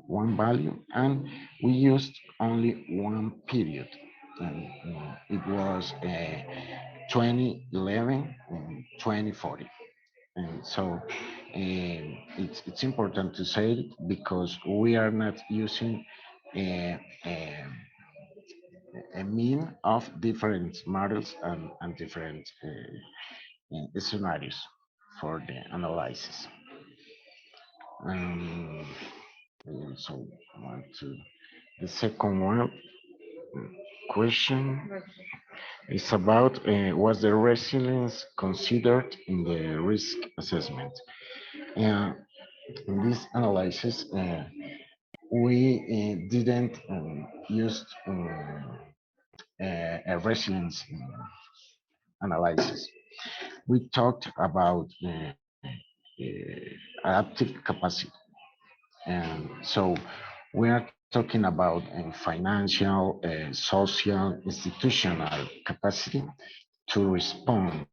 one value, and we used only one period. And it was 2011 and 2040. And so it's important to say it because we are not using a mean of different models and different scenarios for the analysis. So the second one question is about was the resilience considered in the risk assessment? In this analysis, we didn't use a resilience analysis. We talked about adaptive capacity. And so we are talking about financial, social, institutional capacity to respond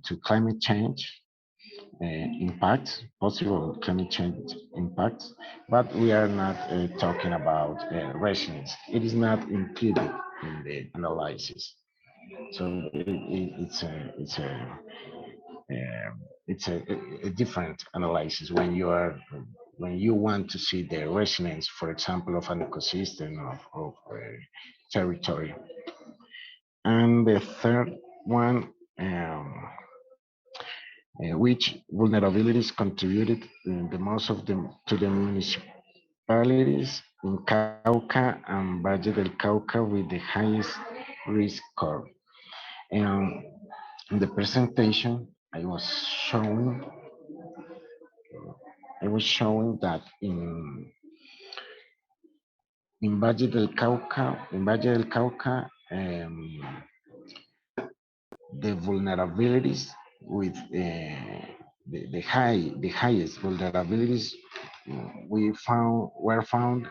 to climate change impacts, possible climate change impacts, but we are not talking about resilience. It is not included in the analysis. So it's a different analysis when you want to see the resilience, for example, of an ecosystem of a territory. And the third one, which vulnerabilities contributed the most of them to the municipalities in Cauca and Valle del Cauca with the highest risk curve. And in the presentation, I was showing that in Valle del Cauca, the vulnerabilities with the highest vulnerabilities were found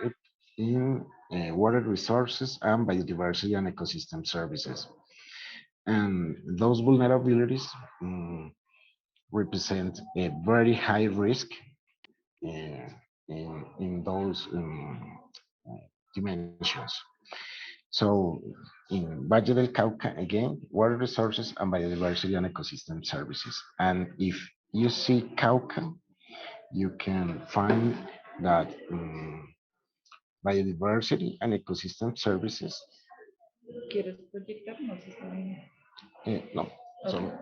in water resources and biodiversity and ecosystem services. And those vulnerabilities represent a very high risk in those dimensions. So in Valle del Cauca, again, water resources and biodiversity and ecosystem services. And if you see Cauca, you can find that biodiversity and ecosystem services. ¿Quieres proyectarnos? No, so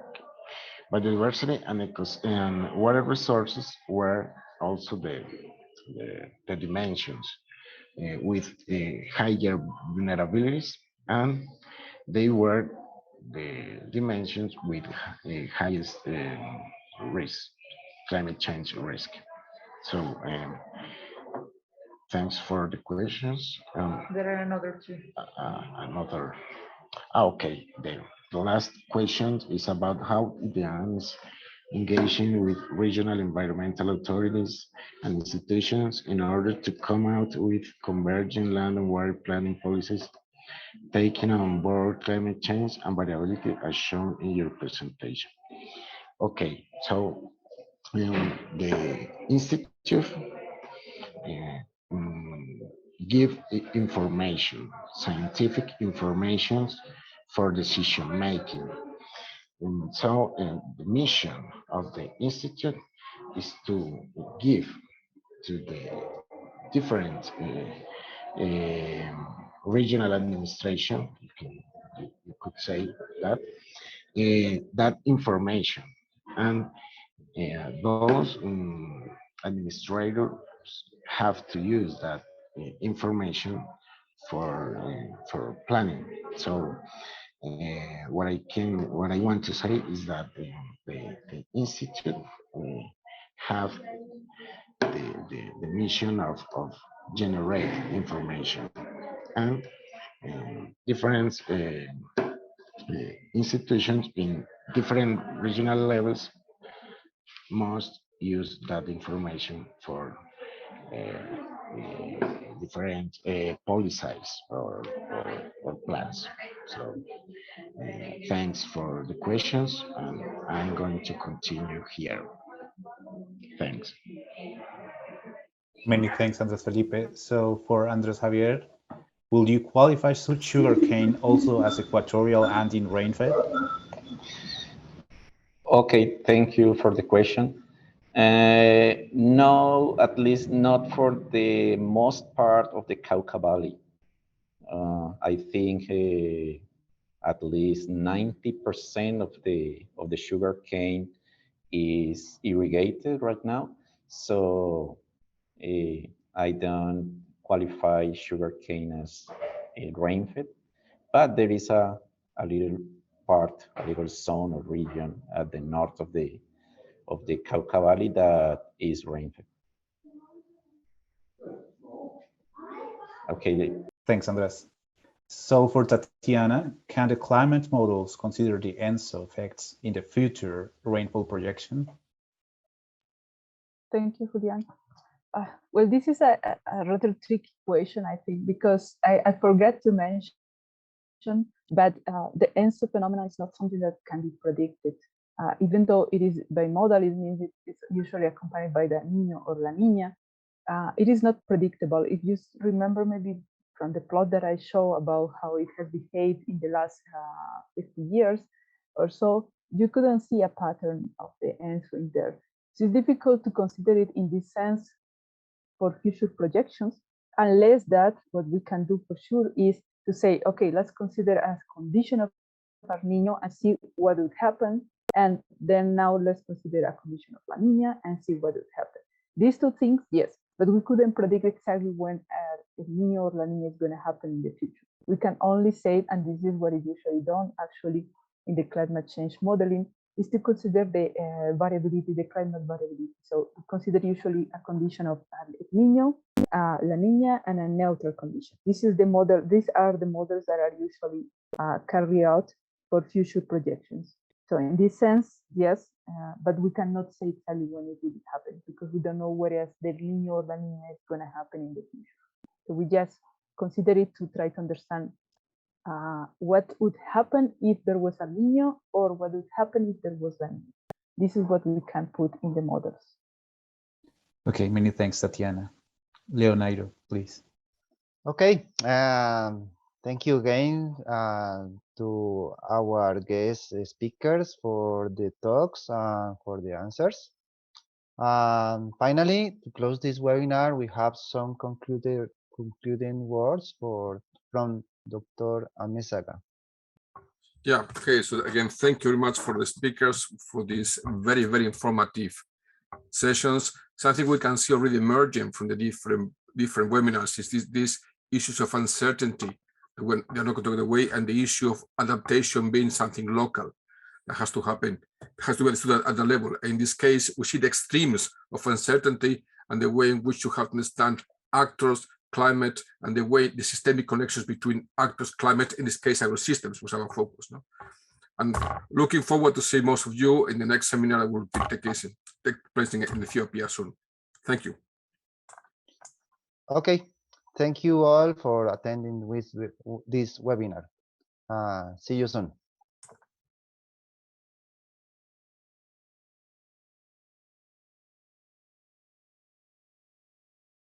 biodiversity and water resources were also the dimensions with higher vulnerabilities, and they were the dimensions with highest risk, climate change risk. So thanks for the questions. There are another two. Another. Okay, the last question is about how IDEAN is engaging with regional environmental authorities and institutions in order to come out with converging land and water planning policies, taking on board climate change and variability as shown in your presentation. Okay, so the institute give information, scientific information for decision making. And so the mission of the institute is to give to the different regional administration, you could say that, that information. And those administrators have to use that information for planning. So what I want to say is that the institute have the mission of generate information, and different institutions in different regional levels must use that information for different policies or plans. So thanks for the questions, and I'm going to continue here. Thanks. Many thanks, Andres Felipe. So for Andres Javier, will you qualify sugarcane also as equatorial Andean rainfed? Okay, thank you for the question. No, at least not for the most part of the Cauca Valley. I think at least 90% of the sugar cane is irrigated right now. So I don't qualify sugar cane as rainfed, but there is a little part, a little zone or region at the north of the Cauca Valley that is rainfed. Okay. Thanks, Andres. So for Tatiana, can the climate models consider the ENSO effects in the future rainfall projection? Thank you, Julian. Well, this is a rather tricky question, I think, because I forgot to mention, but the ENSO phenomenon is not something that can be predicted. Even though it is bimodal, it means it's usually accompanied by the Niño or La Niña. It is not predictable. If you remember maybe from the plot that I show about how it has behaved in the last 50 years or so, you couldn't see a pattern of the ENSO in there. So it's difficult to consider it in this sense for future projections, unless that what we can do for sure is to say, okay, let's consider as condition of El Niño and see what would happen. And then now let's consider a condition of La Niña and see what would happen. These two things, yes, but we couldn't predict exactly when El Niño or La Niña is going to happen in the future. We can only say, and this is what is usually done actually in the climate change modeling, is to consider the variability, the climate variability. So consider usually a condition of El Niño, La Niña, and a neutral condition. This is the model. These are the models that are usually carried out for future projections. So in this sense, yes, but we cannot say exactly when it will happen because we don't know whether the El Niño or La Niña is going to happen in the future. So we just consider it to try to understand what would happen if there was a Niño or what would happen if there was La Niña. This is what we can put in the models. Okay, many thanks, Tatiana. Leonairo, please. Okay, thank you again to our guest speakers for the talks and for the answers. Finally, to close this webinar, we have some concluding words from Dr. Amezaga. Yeah, okay, so again, thank you very much for the speakers for these very, very informative sessions. Something we can see already emerging from the different webinars is these issues of uncertainty when they're not going away, and the issue of adaptation being something local that has to happen, has to be understood at the level. In this case, we see the extremes of uncertainty and the way in which you have to understand actors, climate, and the way the systemic connections between actors, climate, in this case, our systems was our focus. No? And looking forward to see most of you in the next seminar that will take place in Ethiopia soon. Thank you. Okay, thank you all for attending with this webinar. See you soon.